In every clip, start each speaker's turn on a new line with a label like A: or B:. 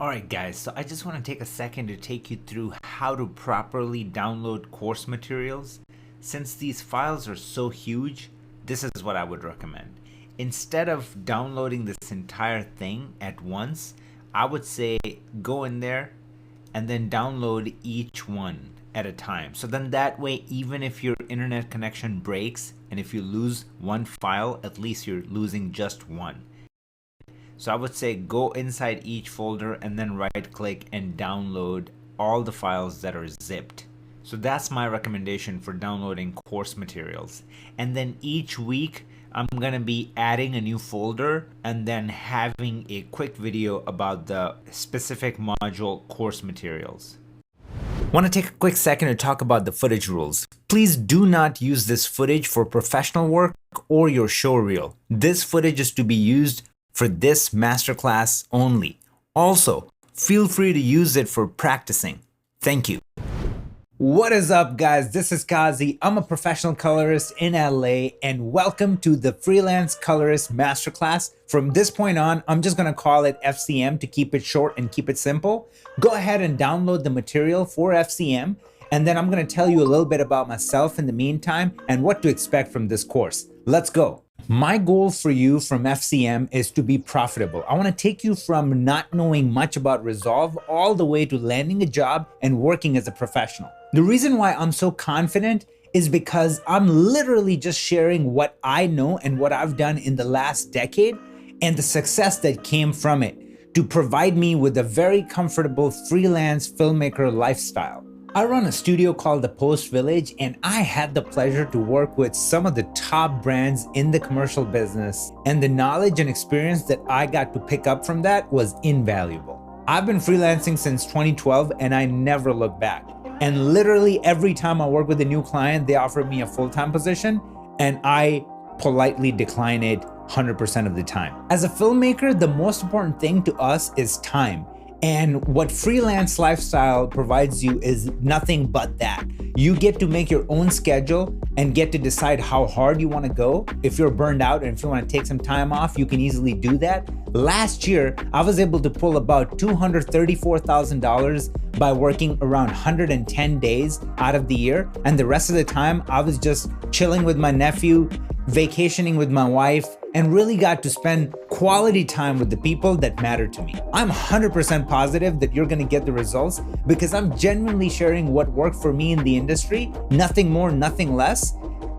A: Alright guys, so I just want to take a second to take you through how to properly download course materials. Since these files are so huge, this is what I would recommend. Instead of downloading this entire thing at once, I would say go in there and then download each one at a time. So then that way, even if your internet connection breaks and if you lose one file, at least you're losing just one. So I would say go inside each folder and then right click and download all the files that are zipped. So that's my recommendation for downloading course materials. And then each week I'm gonna be adding a new folder and then having a quick video about the specific module course materials. Want to take a quick second to talk about the footage rules. Please do not use this footage for professional work or your show reel. This footage is to be used for this masterclass only. Also, feel free to use it for practicing. Thank you. What is up, guys? This is Kazi. I'm a professional colorist in LA, and welcome to the Freelance Colorist Masterclass. From this point on, I'm just gonna call it FCM to keep it short and keep it simple. Go ahead and download the material for FCM, and then I'm gonna tell you a little bit about myself in the meantime and what to expect from this course. Let's go. My goal for you from FCM is to be profitable. I want to take you from not knowing much about Resolve all the way to landing a job and working as a professional. The reason why I'm so confident is because I'm literally just sharing what I know and what I've done in the last decade and the success that came from it to provide me with a very comfortable freelance filmmaker lifestyle. I run a studio called The Post Village, and I had the pleasure to work with some of the top brands in the commercial business, and the knowledge and experience that I got to pick up from that was invaluable. I've been freelancing since 2012 and I never look back. And literally every time I work with a new client, they offer me a full-time position and I politely decline it 100% of the time. As a filmmaker, the most important thing to us is time. And what freelance lifestyle provides you is nothing but that. You get to make your own schedule and get to decide how hard you want to go. If you're burned out and if you want to take some time off, you can easily do that. Last year, I was able to pull about $234,000 by working around 110 days out of the year. And the rest of the time, I was just chilling with my nephew, vacationing with my wife, and really got to spend quality time with the people that matter to me. I'm 100% positive that you're gonna get the results because I'm genuinely sharing what worked for me in the industry, nothing more, nothing less.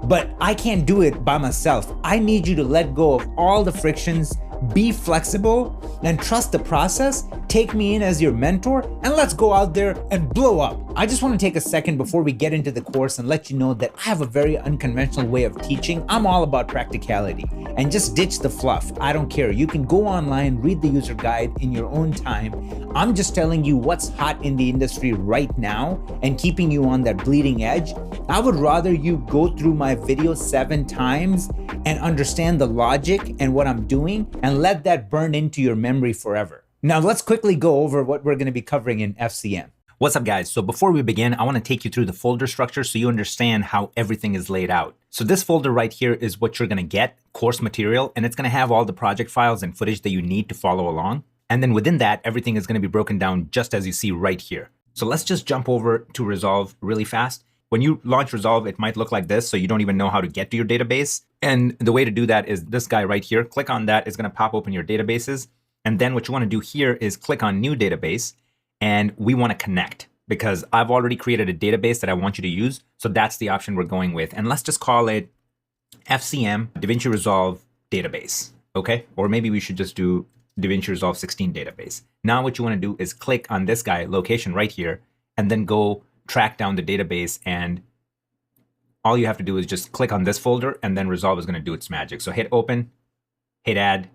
A: But I can't do it by myself. I need you to let go of all the frictions, be flexible, and trust the process. Take me in as your mentor, and let's go out there and blow up. I just want to take a second before we get into the course and let you know that I have a very unconventional way of teaching. I'm all about practicality, and just ditch the fluff. I don't care. You can go online, read the user guide in your own time. I'm just telling you what's hot in the industry right now and keeping you on that bleeding edge. I would rather you go through my video 7 times and understand the logic and what I'm doing and let that burn into your memory forever. Now let's quickly go over what we're going to be covering in FCM. What's up, guys? So before we begin, I want to take you through the folder structure so you understand how everything is laid out. So this folder right here is what you're going to get, course material, and it's going to have all the project files and footage that you need to follow along. And then within that, everything is going to be broken down just as you see right here. So let's just jump over to Resolve really fast. When you launch Resolve, it might look like this, so you don't even know how to get to your database. And the way to do that is this guy right here. Click on that, it's going to pop open your databases. And then what you want to do here is click on New Database, and we want to connect because I've already created a database that I want you to use. So that's the option we're going with. And let's just call it FCM DaVinci Resolve Database, okay? Or maybe we should just do DaVinci Resolve 16 Database. Now what you want to do is click on this guy, location right here, and then go track down the database, and all you have to do is just click on this folder and then Resolve is going to do its magic. So hit open, hit add,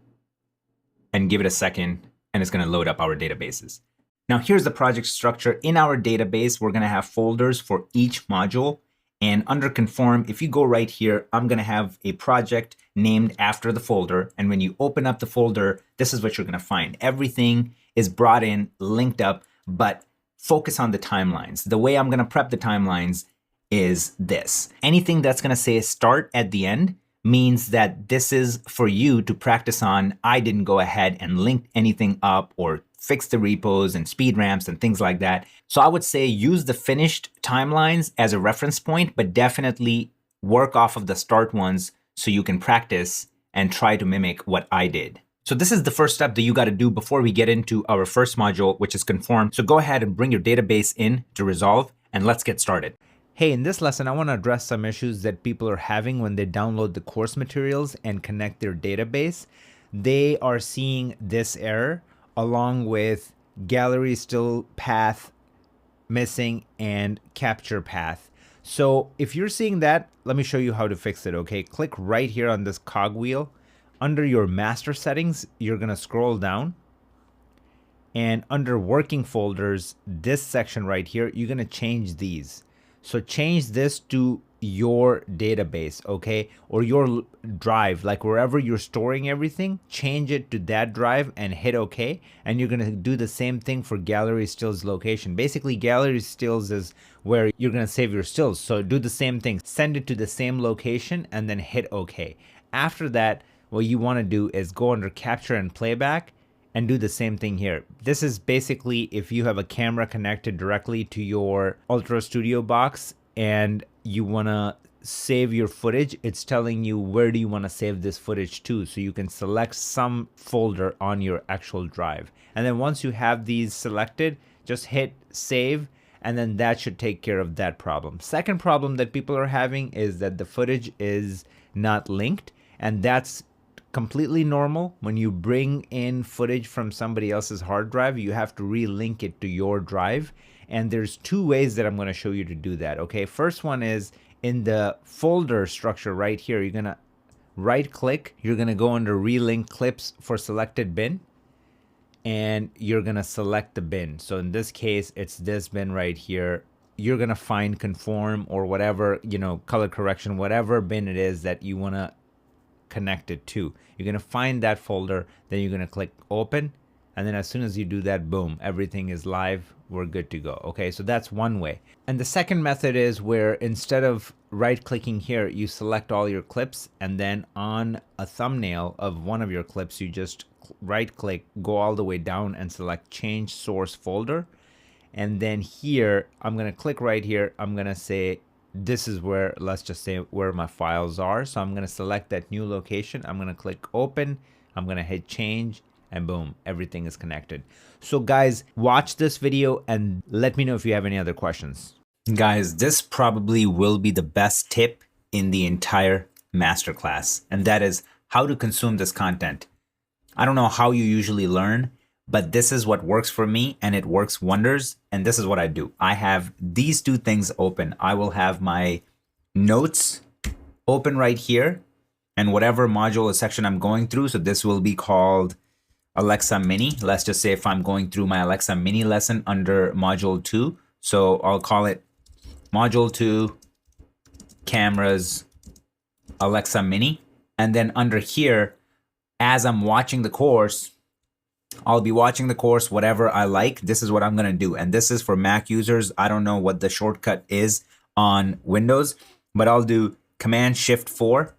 A: and give it a second, and it's going to load up our databases. Now here's the project structure. In our database, we're going to have folders for each module, and under conform, if you go right here, I'm going to have a project named after the folder, and when you open up the folder, this is what you're going to find. Everything is brought in, linked up, but focus on the timelines. The way I'm going to prep the timelines is this. Anything that's going to say start at the end means that this is for you to practice on. I didn't go ahead and link anything up or fix the repos and speed ramps and things like that. So I would say use the finished timelines as a reference point, but definitely work off of the start ones so you can practice and try to mimic what I did. So this is the first step that you got to do before we get into our first module, which is conform. So go ahead and bring your database in to Resolve and let's get started. Hey, in this lesson, I want to address some issues that people are having when they download the course materials and connect their database. They are seeing this error along with gallery still path missing and capture path. So if you're seeing that, let me show you how to fix it, okay? Click right here on this cogwheel. Under your master settings, you're going to scroll down. And under working folders, this section right here, you're going to change these. So change this to your database, okay? Or your drive, like wherever you're storing everything, change it to that drive and hit OK. And you're going to do the same thing for gallery stills location. Basically, gallery stills is where you're going to save your stills. So do the same thing. Send it to the same location and then hit OK. After that, what you want to do is go under capture and playback and do the same thing here. This is basically if you have a camera connected directly to your Ultra Studio box and you want to save your footage, it's telling you where do you want to save this footage to. So you can select some folder on your actual drive. And then once you have these selected, just hit save, and then that should take care of that problem. Second problem that people are having is that the footage is not linked, and that's completely normal. When you bring in footage from somebody else's hard drive, you have to relink it to your drive. And there's two ways that I'm going to show you to do that. Okay, first one is in the folder structure right here. You're going to right click, you're going to go under relink clips for selected bin, and you're going to select the bin. So in this case, it's this bin right here. You're going to find conform or whatever, color correction, whatever bin it is that you want to connected to. You're going to find that folder, then you're going to click open, and then as soon as you do that, boom, everything is live. We're good to go. Okay, so that's one way. And the second method is where instead of right clicking here, you select all your clips, and then on a thumbnail of one of your clips, you just right click, go all the way down and select change source folder. And then here, I'm going to click right here. I'm going to say this is where, let's just say where my files are. So I'm going to select that new location. I'm going to click open. I'm going to hit change, and boom, everything is connected. So guys, watch this video and let me know if you have any other questions. Guys, this probably will be the best tip in the entire masterclass, and that is how to consume this content. I don't know how you usually learn, but this is what works for me, and it works wonders. And this is what I do. I have these two things open. I will have my notes open right here, and whatever module or section I'm going through. So this will be called Alexa Mini. Let's just say if I'm going through my Alexa Mini lesson under module 2. So I'll call it module 2 cameras Alexa Mini. And then under here, as I'm watching the course, I'll be watching the course, whatever I like. This is what I'm going to do. And this is for Mac users. I don't know what the shortcut is on Windows, but I'll do Command Shift 4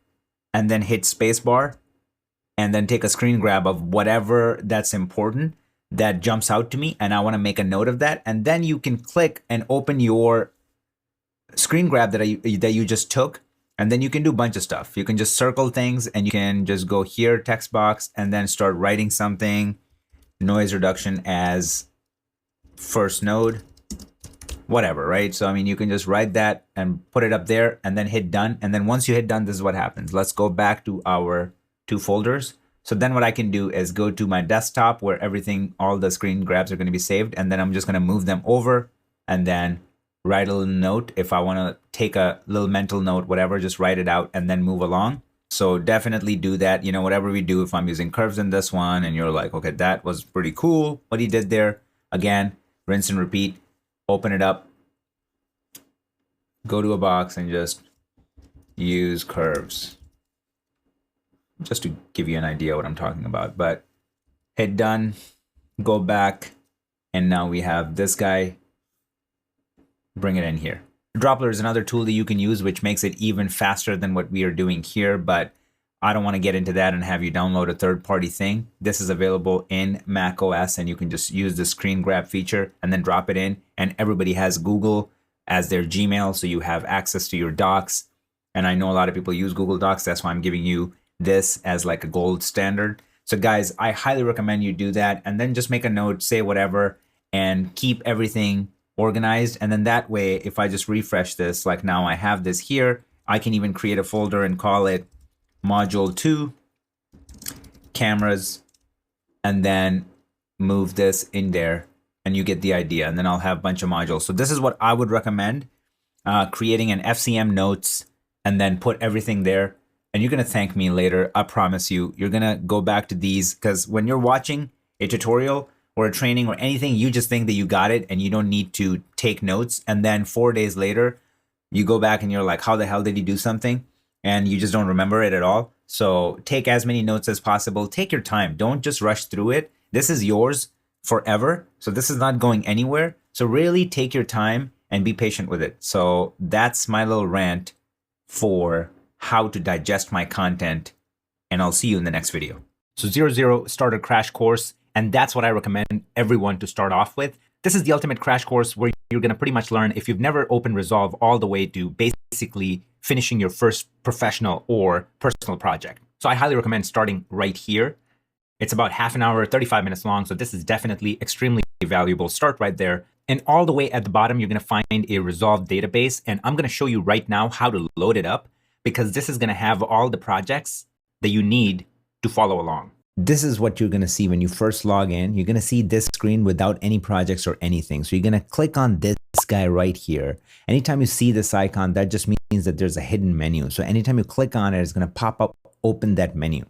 A: and then hit spacebar and then take a screen grab of whatever that's important that jumps out to me. And I want to make a note of that. And then you can click and open your screen grab that you just took. And then you can do a bunch of stuff. You can just circle things and you can just go here, text box, and then start writing something. Noise reduction as first node, whatever, right? So, I mean, you can just write that and put it up there and then hit done. And then once you hit done, this is what happens. Let's go back to our two folders. So then what I can do is go to my desktop where everything, all the screen grabs are going to be saved. And then I'm just going to move them over and then write a little note. If I want to take a little mental note, whatever, just write it out and then move along. So definitely do that. Whatever we do, if I'm using curves in this one and you're like, okay, that was pretty cool what he did there. Again, rinse and repeat, open it up, go to a box and just use curves. Just to give you an idea what I'm talking about, but hit done, go back, and now we have this guy, bring it in here. Droppler is another tool that you can use, which makes it even faster than what we are doing here, but I don't want to get into that and have you download a third-party thing. This is available in Mac OS, and you can just use the screen grab feature and then drop it in. And everybody has Google as their Gmail, so you have access to your docs. And I know a lot of people use Google Docs. That's why I'm giving you this as like a gold standard. So guys, I highly recommend you do that, and then just make a note, say whatever, and keep everything organized. And then that way, if I just refresh this, like now I have this here, I can even create a folder and call it module 2 cameras, and then move this in there, and you get the idea. And then I'll have a bunch of modules. So this is what I would recommend, creating an FCM notes and then put everything there. And you're going to thank me later. I promise you, you're going to go back to these, because when you're watching a tutorial or a training or anything, you just think that you got it and you don't need to take notes. And then 4 days later, you go back and you're like, how the hell did he do something? And you just don't remember it at all. So take as many notes as possible. Take your time. Don't just rush through it. This is yours forever. So this is not going anywhere. So really take your time and be patient with it. So that's my little rant for how to digest my content. And I'll see you in the next video. So 00 starter crash course. And that's what I recommend everyone to start off with. This is the ultimate crash course where you're going to pretty much learn, if you've never opened Resolve, all the way to basically finishing your first professional or personal project. So I highly recommend starting right here. It's about half an hour, 35 minutes long. So this is definitely extremely valuable. Start right there. And all the way at the bottom, you're going to find a Resolve database. And I'm going to show you right now how to load it up, because this is going to have all the projects that you need to follow along. This is what you're going to see when you first log in. You're going to see this screen without any projects or anything. So you're going to click on this guy right here. Anytime you see this icon, that just means that there's a hidden menu. So anytime you click on it, it's going to pop up, open that menu.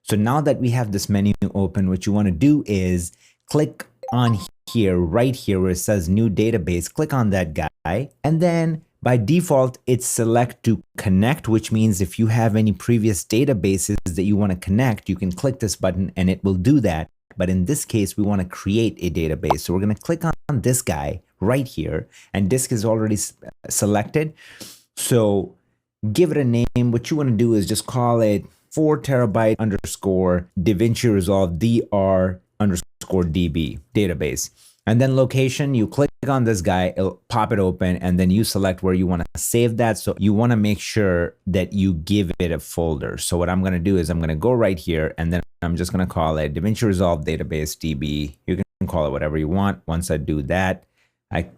A: So now that we have this menu open, what you want to do is click on here, right here where it says new database. Click on that guy. And then by default, it's select to connect, which means if you have any previous databases that you want to connect, you can click this button and it will do that. But in this case, we want to create a database. So we're going to click on this guy right here, and disk is already selected. So give it a name. What you want to do is just call it 4 terabyte underscore DaVinci Resolve DR underscore DB database. And then location, you click on this guy, it'll pop it open, and then you select where you want to save that. So you want to make sure that you give it a folder. So what I'm going to do is I'm going to go right here, and then I'm just going to call it DaVinci Resolve database DB. You can call it whatever you want. Once I do that, I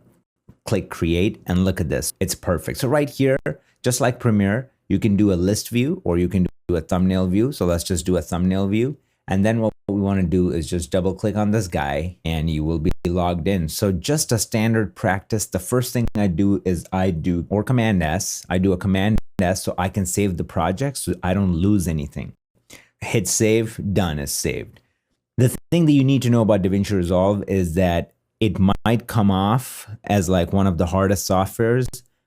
A: click create, and look at this. It's perfect. So right here, just like Premiere, you can do a list view or you can do a thumbnail view. So let's just do a thumbnail view. And then what we want to do is just double click on this guy and you will be logged in. So just a standard practice. The first thing I do is I do Command S. I do a Command S so I can save the project so I don't lose anything. Hit save, done, is saved. The thing that you need to know about DaVinci Resolve is that it might come off as like one of the hardest softwares,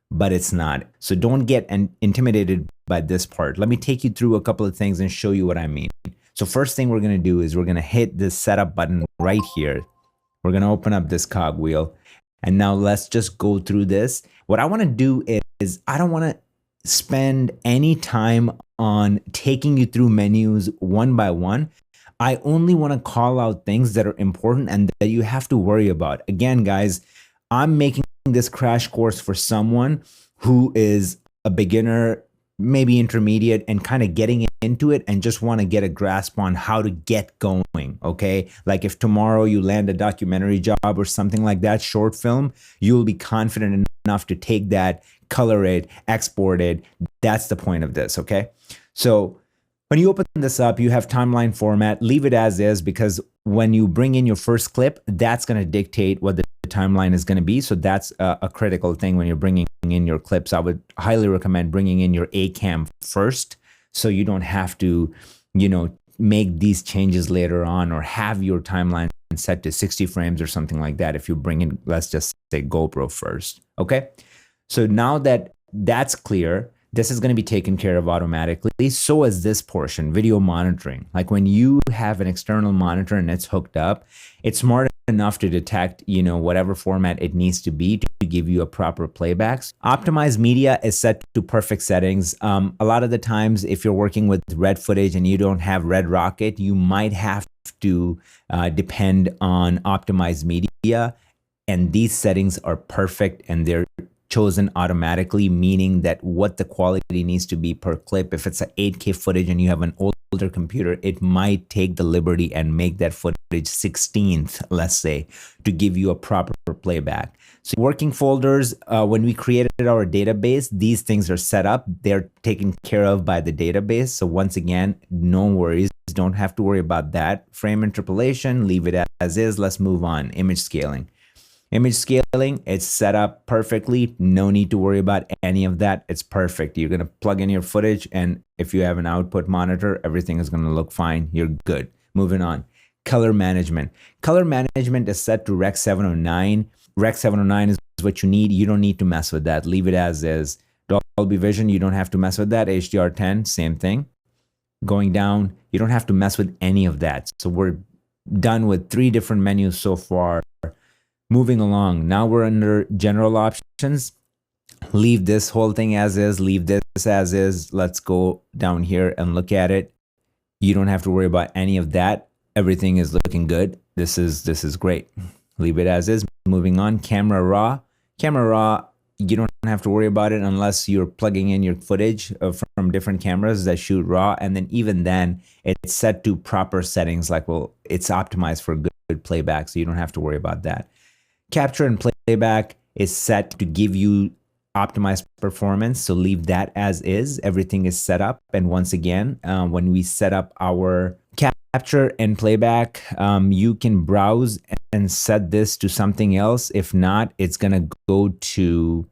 A: but it's not. So don't get intimidated by this part. Let me take you through a couple of things and show you what I mean. So first thing we're going to do is we're going to hit this setup button right here. We're going to open up this cogwheel. And now let's just go through this. What I want to do is I don't want to spend any time on taking you through menus one by one. I only want to call out things that are important and that you have to worry about. Again, guys, I'm making this crash course for someone who is a beginner, maybe intermediate, and kind of getting into it and just want to get a grasp on how to get going, okay? Like if tomorrow you land a documentary job or something like that, short film, you'll be confident enough to take that, color it, export it. That's the point of this, okay? So when you open this up, you have timeline format. Leave it as is, because when you bring in your first clip, that's going to dictate what the timeline is going to be. So that's a critical thing when you're bringing in your clips. I would highly recommend bringing in your ACAM first, so you don't have to, make these changes later on or have your timeline set to 60 frames or something like that if you bring in, let's just say, GoPro first. Okay. So now that that's clear, this is going to be taken care of automatically. So is this portion, video monitoring. Like when you have an external monitor and it's hooked up, it's smart
B: enough to detect, whatever format it needs to be to give you a proper playbacks. Optimize media is set to perfect settings. A lot of the times, if you're working with red footage and you don't have Red Rocket, you might have to depend on optimized media. And these settings are perfect and they're chosen automatically, meaning that what the quality needs to be per clip. If it's an 8K footage and you have an older computer, it might take the liberty and make that footage 16th, let's say, to give you a proper playback. So working folders, when we created our database, these things are set up. They're taken care of by the database. So once again, no worries. Don't have to worry about that. Frame interpolation, leave it as is. Let's move on. Image scaling. Image scaling, it's set up perfectly. No need to worry about any of that. It's perfect. You're going to plug in your footage, and if you have an output monitor, everything is going to look fine. You're good. Moving on. Color management. Color management is set to Rec 709. Rec 709 is what you need. You don't need to mess with that. Leave it as is. Dolby Vision, you don't have to mess with that. HDR10, same thing. Going down, you don't have to mess with any of that. So we're done with 3 different menus so far. Moving along, now we're under general options. Leave this whole thing as is, leave this as is. Let's go down here and look at it. You don't have to worry about any of that. Everything is looking good. This is great. Leave it as is. Moving on, camera raw. Camera raw, you don't have to worry about it unless you're plugging in your footage from different cameras that shoot raw. And then even then, it's set to proper settings, like, well, it's optimized for good playback, so you don't have to worry about that. Capture and playback is set to give you optimized performance, so leave that as is. Everything is set up. And once again, when we set up our capture and playback, you can browse and set this to something else. If not, it's going to go to,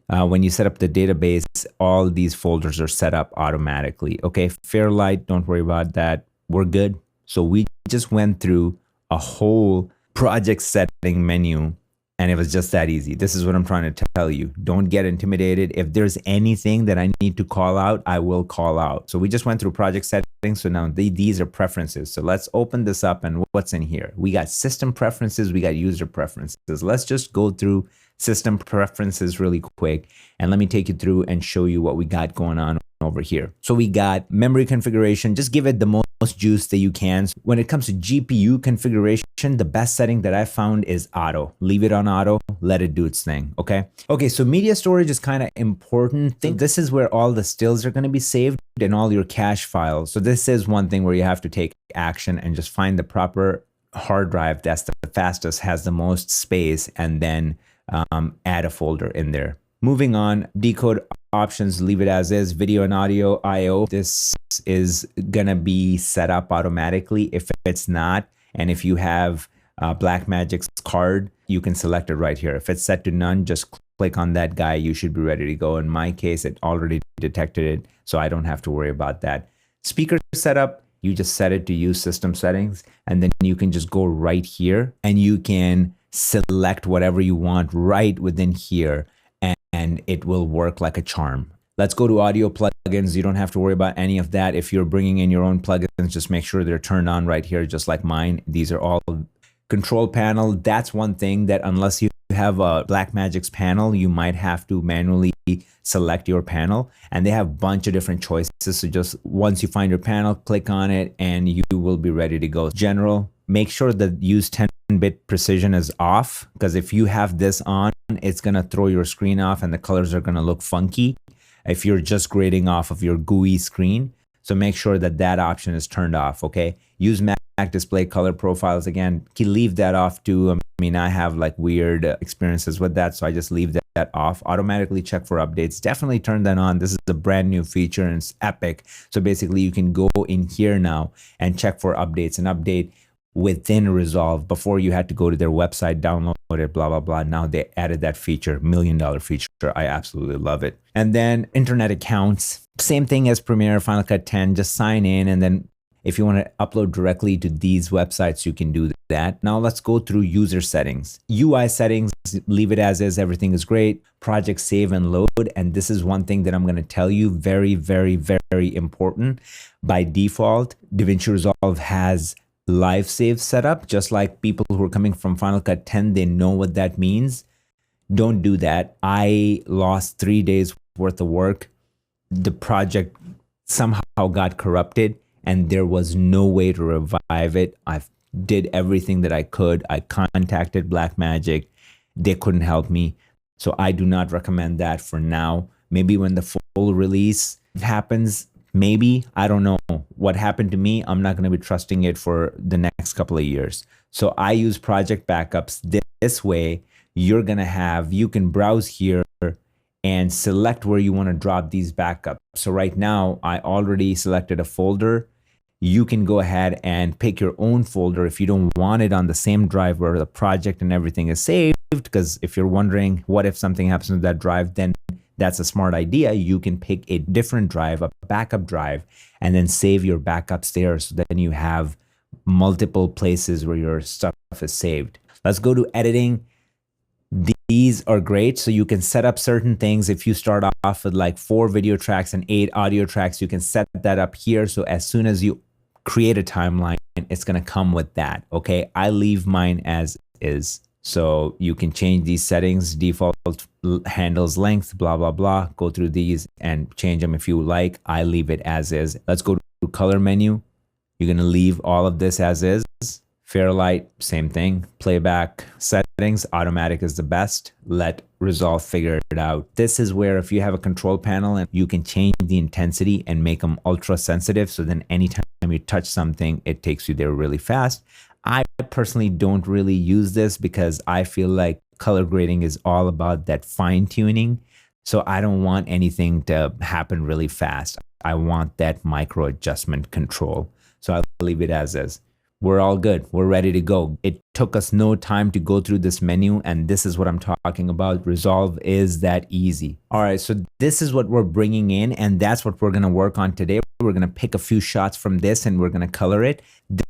B: when you set up the database, all these folders are set up automatically. Okay, Fairlight, don't worry about that. We're good. So we just went through a whole project setting menu, and it was just that easy. This is what I'm trying to tell you. Don't get intimidated. If there's anything that I need to call out, I will call out. So we just went through project settings. So now these are preferences. So let's open this up, and what's in here? We got system preferences. We got user preferences. Let's just go through system preferences really quick, and let me take you through and show you what we got going on over here. So we got memory configuration. Just give it the most juice that you can. When it comes to GPU configuration, the best setting that I found is auto. Leave it on auto, let it do its thing. Okay, so media storage is kind of important. This is where all the stills are going to be saved and all your cache files. So this is one thing where you have to take action and just find the proper hard drive that's the fastest, has the most space, and then add a folder in there. Moving on, decode options, leave it as is. Video and audio IO, this is gonna be set up automatically. If it's not, and if you have Blackmagic's card, you can select it right here. If it's set to none, just click on that guy. You should be ready to go. In my case, it already detected it, so I don't have to worry about that. Speaker setup, you just set it to use system settings, and then you can just go right here and you can select whatever you want right within here, and it will work like a charm. Let's go to audio plugins. You don't have to worry about any of that. If you're bringing in your own plugins, just make sure they're turned on right here, just like mine. These are all control panel. That's one thing that unless you have a Blackmagic's panel, you might have to manually select your panel, and they have a bunch of different choices. So just once you find your panel, click on it and you will be ready to go. General, make sure that use 10-bit precision is off, because if you have this on, it's going to throw your screen off and the colors are going to look funky if you're just grading off of your GUI screen. So make sure that that option is turned off. Okay, use Mac display color profiles. Again, leave that off too. I mean, I have like weird experiences with that, so I just leave that off. Automatically check for updates, definitely turn that on. This is a brand new feature and it's epic. So basically you can go in here now and check for updates and update within Resolve. Before you had to go to their website, download it, blah, blah, blah. Now they added that feature, $1 million feature. I absolutely love it. And then internet accounts, same thing as Premiere, Final Cut 10, just sign in. And then if you want to upload directly to these websites, you can do that. Now let's go through user settings. UI settings, leave it as is, everything is great. Project save and load. And this is one thing that I'm going to tell you, very, very, very important. By default, DaVinci Resolve has live save setup, just like people who are coming from Final Cut 10, they know what that means. Don't do that. I lost 3 days worth of work. The project somehow got corrupted and there was no way to revive it. I did everything that I could. I contacted Blackmagic. They couldn't help me. So I do not recommend that for now. Maybe when the full release happens, maybe. I don't know. What happened to me, I'm not going to be trusting it for the next couple of years. So I use project backups this way. You're going to have, you can browse here and select where you want to drop these backups. So right now, I already selected a folder. You can go ahead and pick your own folder if you don't want it on the same drive where the project and everything is saved. Because if you're wondering what if something happens to that drive, then that's a smart idea. You can pick a different drive, a backup drive, and then save your backups there. So then you have multiple places where your stuff is saved. Let's go to editing. These are great. So you can set up certain things. If you start off with like 4 video tracks and 8 audio tracks, you can set that up here. So as soon as you create a timeline, it's going to come with that. Okay. I leave mine as is. So you can change these settings, default handles length, blah, blah, blah. Go through these and change them if you like. I leave it as is. Let's go to color menu. You're going to leave all of this as is. Fairlight, same thing. Playback settings, automatic is the best. Let Resolve figure it out. This is where if you have a control panel and you can change the intensity and make them ultra sensitive. So then anytime you touch something, it takes you there really fast. I personally don't really use this because I feel like color grading is all about that fine tuning. So I don't want anything to happen really fast. I want that micro adjustment control. So I'll leave it as is. We're all good. We're ready to go. It took us no time to go through this menu, and this is what I'm talking about. Resolve is that easy. All right, so this is what we're bringing in, and that's what we're going to work on today. We're going to pick a few shots from this, and we're going to color it.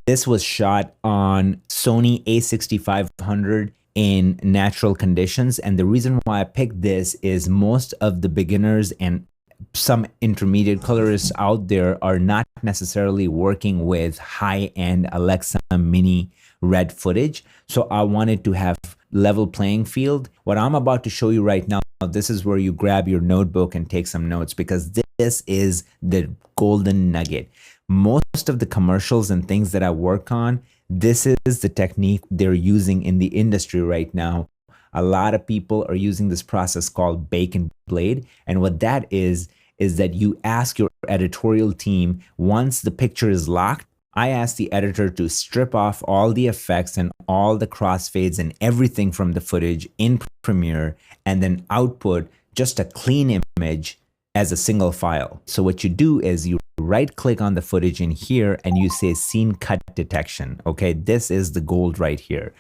B: This was shot on Sony a6500 in natural conditions, and the reason why I picked this is most of the beginners and some intermediate colorists out there are not necessarily working with high-end Alexa Mini red footage. So I wanted to have level playing field. What I'm about to show you right now, this is where you grab your notebook and take some notes because this is the golden nugget. Most of the commercials and things that I work on, this is the technique they're using in the industry right now. A lot of people are using this process called bake and blade. And what that is that you ask your editorial team, once the picture is locked, I ask the editor to strip off all the effects and all the crossfades and everything from the footage in Premiere and then output just a clean image as a single file. So what you do is you right click on the footage in here and you say scene cut detection. Okay, this is the gold right here.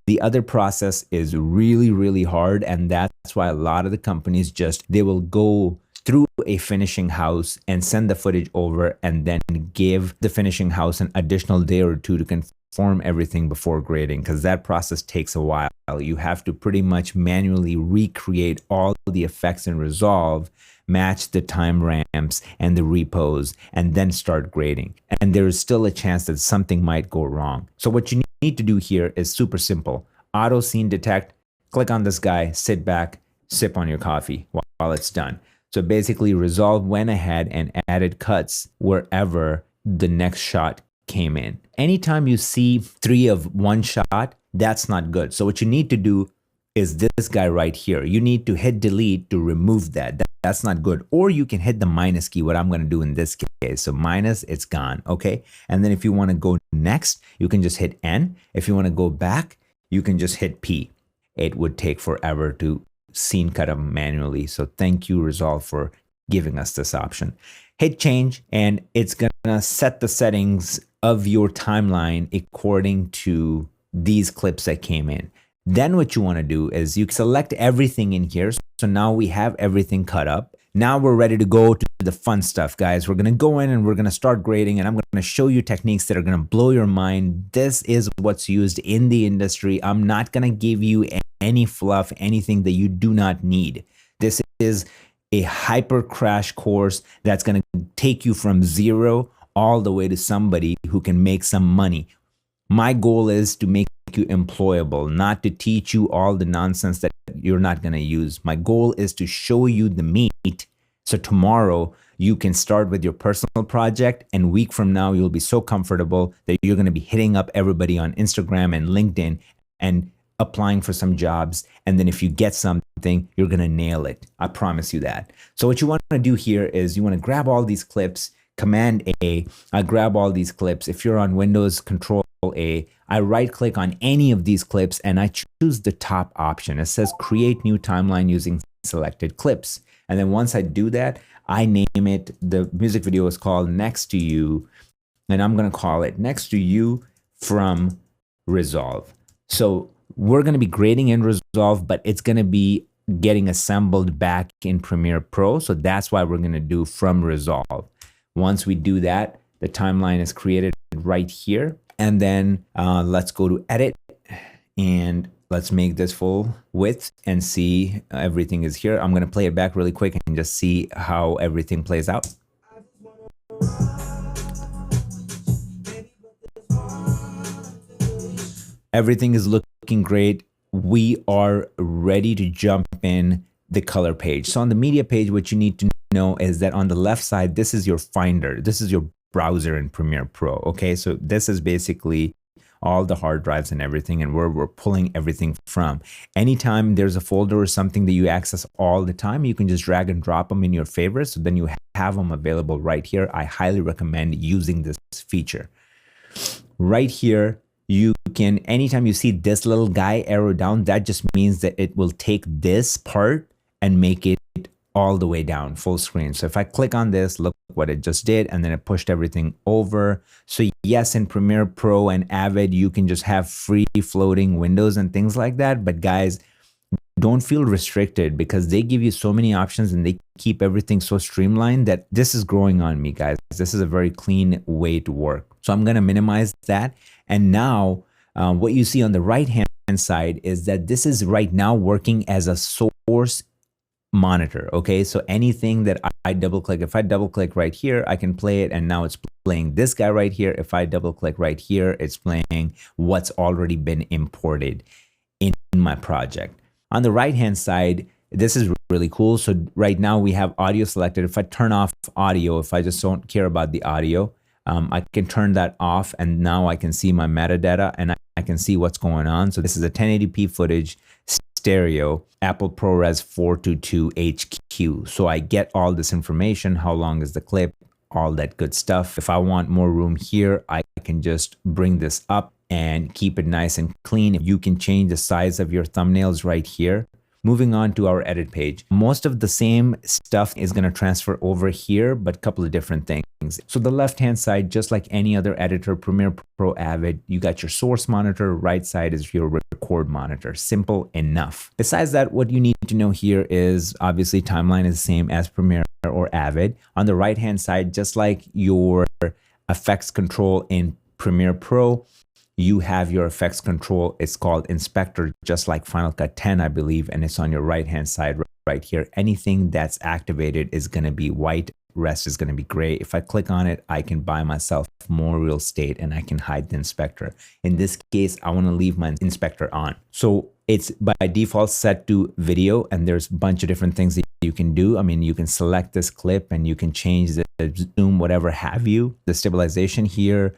B: The other process is really, really hard. And that's why a lot of the companies they will go through a finishing house and send the footage over and then give the finishing house an additional day or two to conform everything before grading, because that process takes a while. You have to pretty much manually recreate all the effects in Resolve, match the time ramps and the repos, and then start grading. And there is still a chance that something might go wrong. So what you need to do here is super simple. Auto scene detect, click on this guy, sit back, sip on your coffee while it's done. So basically Resolve went ahead and added cuts wherever the next shot came in. Anytime you see 3 of one shot, that's not good. So what you need to do is this guy right here. You need to hit delete to remove that. That's not good. Or you can hit the minus key, what I'm going to do in this case. So minus, it's gone. Okay. And then if you want to go next, you can just hit N. If you want to go back, you can just hit P. It would take forever to scene cut them manually. So thank you, Resolve, for giving us this option. Hit change, and it's going to set the settings of your timeline according to these clips that came in. Then what you want to do is you select everything in here. So now we have everything cut up. Now we're ready to go to the fun stuff, guys. We're going to go in and we're going to start grading, and I'm going to show you techniques that are going to blow your mind. This is what's used in the industry. I'm not going to give you any fluff, anything that you do not need. This is a hyper crash course that's going to take you from zero all the way to somebody who can make some money. My goal is to make you employable, not to teach you all the nonsense that you're not going to use. My goal is to show you the meat. So tomorrow you can start with your personal project, and a week from now you'll be so comfortable that you're going to be hitting up everybody on Instagram and LinkedIn and applying for some jobs. And then if you get something, you're going to nail it. I promise you that. So what you want to do here is you want to grab all these clips, Command A. I grab all these clips. If you're on Windows, Control A. I right click on any of these clips and I choose the top option. It says create new timeline using selected clips. And then once I do that, I name it. The music video is called Next to You. And I'm going to call it Next to You from Resolve. So we're going to be grading in Resolve, but it's going to be getting assembled back in Premiere Pro. So that's why we're going to do from Resolve. Once we do that, the timeline is created right here. And then let's go to edit and let's make this full width and see everything is here. I'm going to play it back really quick and just see how everything plays out. Everything is looking great. We are ready to jump in the color page. So on the media page, what you need to know is that on the left side, this is your Finder. This is your browser in Premiere Pro. Okay, so this is basically all the hard drives and everything, and where we're pulling everything from. Anytime there's a folder or something that you access all the time, you can just drag and drop them in your favorites. So then you have them available right here. I highly recommend using this feature. Right here, you can, anytime you see this little guy arrow down, that just means that it will take this part and make it all the way down full screen. So if I click on this, look what it just did, and then it pushed everything over. So yes, in Premiere Pro and Avid, you can just have free floating windows and things like that. But guys, don't feel restricted because they give you so many options and they keep everything so streamlined that this is growing on me, guys. This is a very clean way to work. So I'm going to minimize that. And now what you see on the right hand side is that this is right now working as a source monitor. Okay, so anything that I double click, if I double click right here, I can play it, and now it's playing this guy right here. If I double click right here, it's playing what's already been imported in my project. On the right hand side, this is really cool. So right now we have audio selected. If I turn off audio, if I just don't care about the audio, I can turn that off, and now I can see my metadata and I can see what's going on. So this is a 1080p footage, stereo, Apple ProRes 422 HQ. So I get all this information, how long is the clip, all that good stuff. If I want more room here, I can just bring this up and keep it nice and clean. You can change the size of your thumbnails right here. Moving on to our edit page. Most of the same stuff is going to transfer over here, but a couple of different things. So the left-hand side, just like any other editor, Premiere Pro, Avid, you got your source monitor. Right side is your record monitor. Simple enough. Besides that, what you need to know here is obviously timeline is the same as Premiere or Avid. On the right-hand side, just like your effects control in Premiere Pro, you have your effects control. It's called Inspector, just like Final Cut 10, I believe, and it's on your right-hand side right here. Anything that's activated is going to be white. Rest is going to be gray. If I click on it, I can buy myself more real estate and I can hide the inspector. In this case, I want to leave my inspector on. So it's by default set to video, and there's a bunch of different things that you can do. I mean, you can select this clip and you can change the zoom, whatever have you. The stabilization here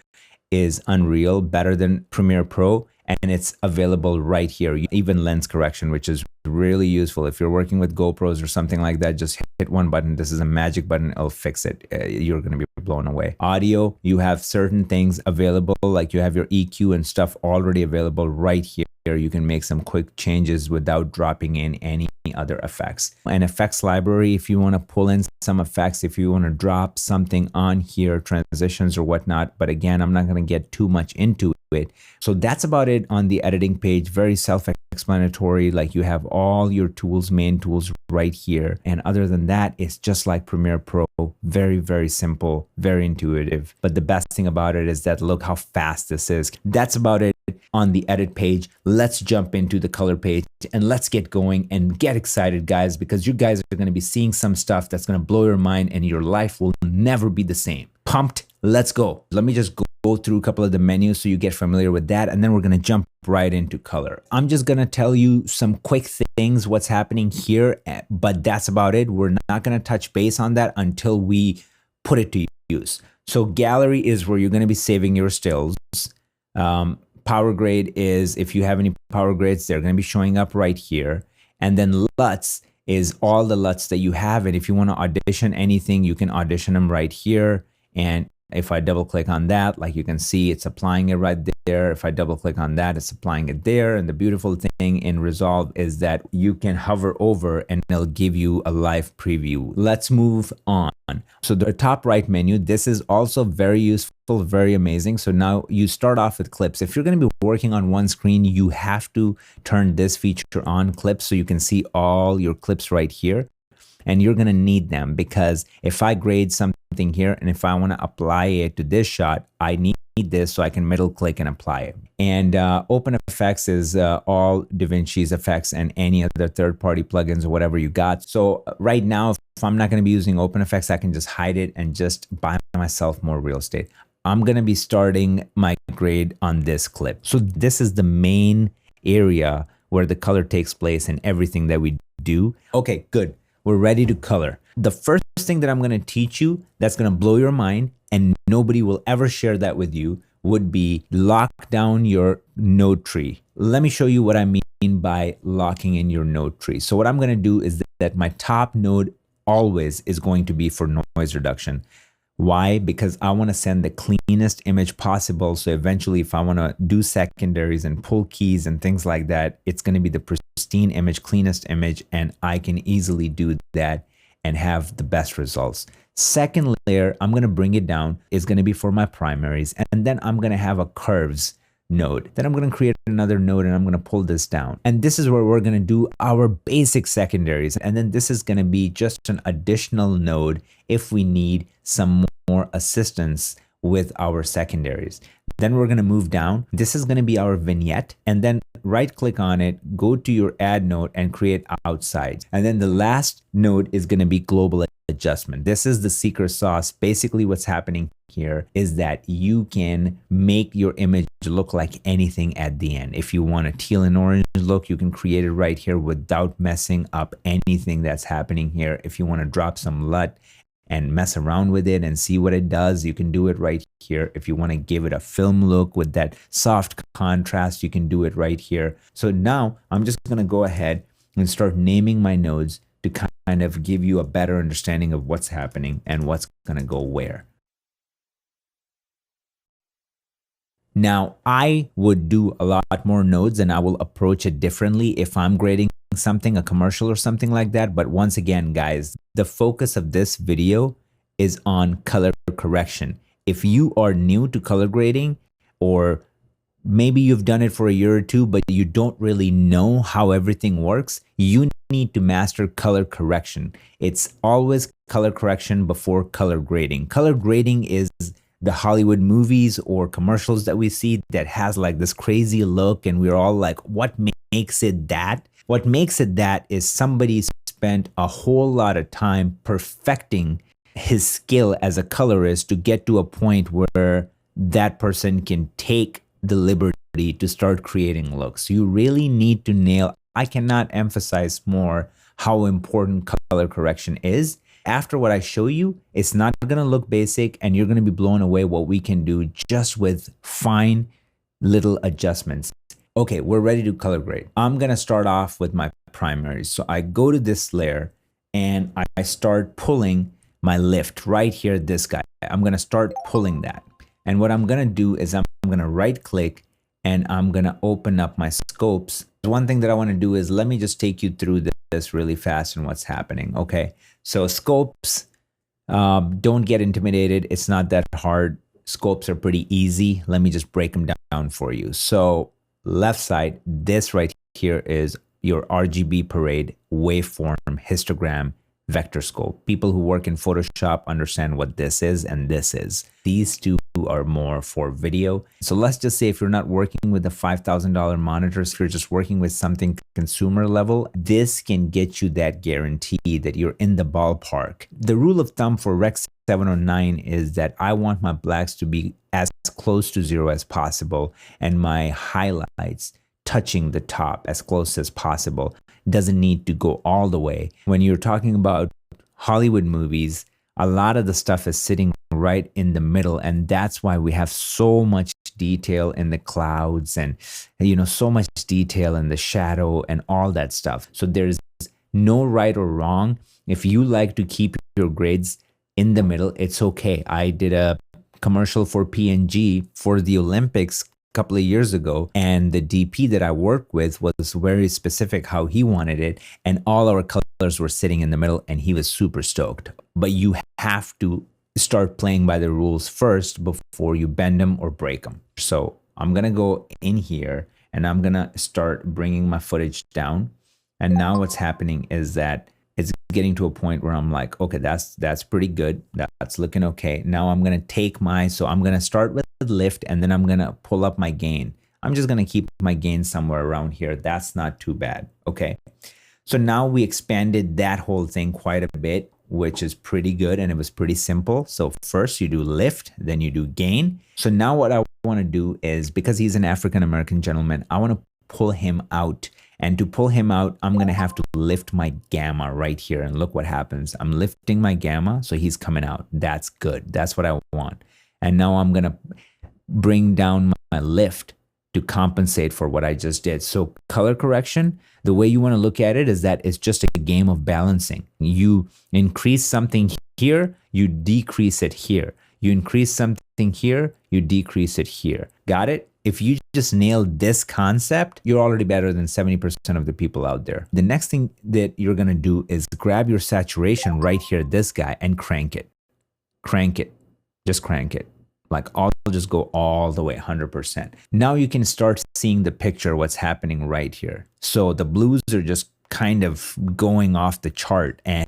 B: is unreal, better than Premiere Pro, and it's available right here. Even lens correction, which is really useful. If you're working with GoPros or something like that, just hit one button. This is a magic button. It'll fix it. You're going to be blown away. Audio, you have certain things available, like you have your EQ and stuff already available right here. You can make some quick changes without dropping in any other effects. An effects library, if you want to pull in some effects, if you want to drop something on here, transitions or whatnot. But again, I'm not going to get too much into it. So that's about it on the editing page. Very self-explanatory. Like you have all your tools, main tools right here. And other than that, it's just like Premiere Pro. Very, very simple, very intuitive. But the best thing about it is that look how fast this is. That's about it on the edit page. Let's jump into the color page and let's get going and get excited, guys, because you guys are going to be seeing some stuff that's going to blow your mind and your life will never be the same. Pumped. Let's go. Let me just go through a couple of the menus so you get familiar with that, and then we're going to jump right into color. I'm just going to tell you some quick things, what's happening here, but that's about it. We're not going to touch base on that until we put it to use. So gallery is where you're going to be saving your stills. Power grade is, if you have any power grades, they're going to be showing up right here. And then LUTs is all the LUTs that you have. And if you want to audition anything, you can audition them right here. And if I double click on that, like you can see, it's applying it right there. If I double click on that, it's applying it there. And the beautiful thing in Resolve is that you can hover over and it'll give you a live preview. Let's move on. So the top right menu, this is also very useful, very amazing. So now you start off with clips. If you're going to be working on one screen, you have to turn this feature on, clips, so you can see all your clips right here. And you're going to need them, because if I grade something here and if I want to apply it to this shot, I need this so I can middle click and apply it. And Open Effects is all DaVinci's effects and any other third-party plugins or whatever you got. So right now, if I'm not going to be using Open Effects, I can just hide it and just buy myself more real estate. I'm going to be starting my grade on this clip. So this is the main area where the color takes place and everything that we do. Okay, good. We're ready to color. The first thing that I'm going to teach you that's going to blow your mind, and nobody will ever share that with you, would be lock down your node tree. Let me show you what I mean by locking in your node tree. So what I'm going to do is that my top node always is going to be for noise reduction. Why? Because I want to send the cleanest image possible. So eventually, if I want to do secondaries and pull keys and things like that, it's going to be the pristine image, cleanest image, and I can easily do that and have the best results. Second layer, I'm going to bring it down, is going to be for my primaries. And then I'm going to have a curves node. Then I'm going to create another node and I'm going to pull this down. And this is where we're going to do our basic secondaries. And then this is going to be just an additional node if we need some more assistance with our secondaries. Then we're going to move down. This is going to be our vignette. And then right click on it, go to your add node and create outside. And then the last node is going to be global adjustment. This is the secret sauce. Basically what's happening here is that you can make your image look like anything at the end. If you want a teal and orange look, you can create it right here without messing up anything that's happening here. If you want to drop some LUT and mess around with it and see what it does, you can do it right here. If you want to give it a film look with that soft contrast, you can do it right here. So now I'm just going to go ahead and start naming my nodes to kind of give you a better understanding of what's happening and what's going to go where. Now, I would do a lot more nodes and I will approach it differently if I'm grading something, a commercial or something like that. But once again, guys, the focus of this video is on color correction. If you are new to color grading, or maybe you've done it for a year or two, but you don't really know how everything works, you need to master color correction. It's always color correction before color grading. Color grading is the Hollywood movies or commercials that we see that has like this crazy look and we're all like, what makes it that? What makes it that is somebody spent a whole lot of time perfecting his skill as a colorist to get to a point where that person can take the liberty to start creating looks. You really need to nail. I cannot emphasize more how important color correction is. After what I show you, it's not going to look basic and you're going to be blown away what we can do just with fine little adjustments. Okay, we're ready to color grade. I'm going to start off with my primaries. So I go to this layer and I start pulling my lift right here, this guy. I'm going to start pulling that. And what I'm going to do is I'm going to right click and I'm going to open up my scopes. One thing that I want to do is let me just take you through this really fast and what's happening. Okay, so scopes, don't get intimidated. It's not that hard. Scopes are pretty easy. Let me just break them down for you. So left side, this right here is your RGB parade, waveform, histogram, vector scope. People who work in Photoshop understand what this is and this is. These two are more for video. So let's just say if you're not working with the $5,000 monitors, if you're just working with something consumer level, this can get you that guarantee that you're in the ballpark. The rule of thumb for rec 709 is that I want my blacks to be as close to 0 as possible and my highlights touching the top as close as possible. Doesn't need to go all the way. When you're talking about Hollywood movies, a lot of the stuff is sitting right in the middle, and that's why we have so much detail in the clouds and so much detail in the shadow and all that stuff. So there's no right or wrong. If you like to keep your grades in the middle, it's okay. I did a commercial for P&G for the Olympics a couple of years ago, and the DP that I worked with was very specific how he wanted it, and all our colors were sitting in the middle, and he was super stoked. But you have to start playing by the rules first before you bend them or break them. So I'm gonna go in here and I'm gonna start bringing my footage down. And now what's happening is that it's getting to a point where I'm like, okay, that's pretty good. That's looking okay. Now I'm gonna take so I'm gonna start with lift and then I'm gonna pull up my gain. I'm just gonna keep my gain somewhere around here. That's not too bad, okay? So now we expanded that whole thing quite a bit, which is pretty good, and it was pretty simple. So first you do lift, then you do gain. So now what I want to do is, because he's an African-American gentleman, I want to pull him out. And to pull him out, I'm going to have to lift my gamma right here. And look what happens. I'm lifting my gamma, so he's coming out. That's good. That's what I want. And now I'm going to bring down my lift to compensate for what I just did. So color correction, the way you want to look at it is that it's just a game of balancing. You increase something here, you decrease it here. You increase something here, you decrease it here. Got it? If you just nail this concept, you're already better than 70% of the people out there. The next thing that you're going to do is grab your saturation right here, this guy, and crank it. Crank it. Just crank it. Like I'll just go all the way 100%. Now you can start seeing the picture, what's happening right here. So the blues are just kind of going off the chart. And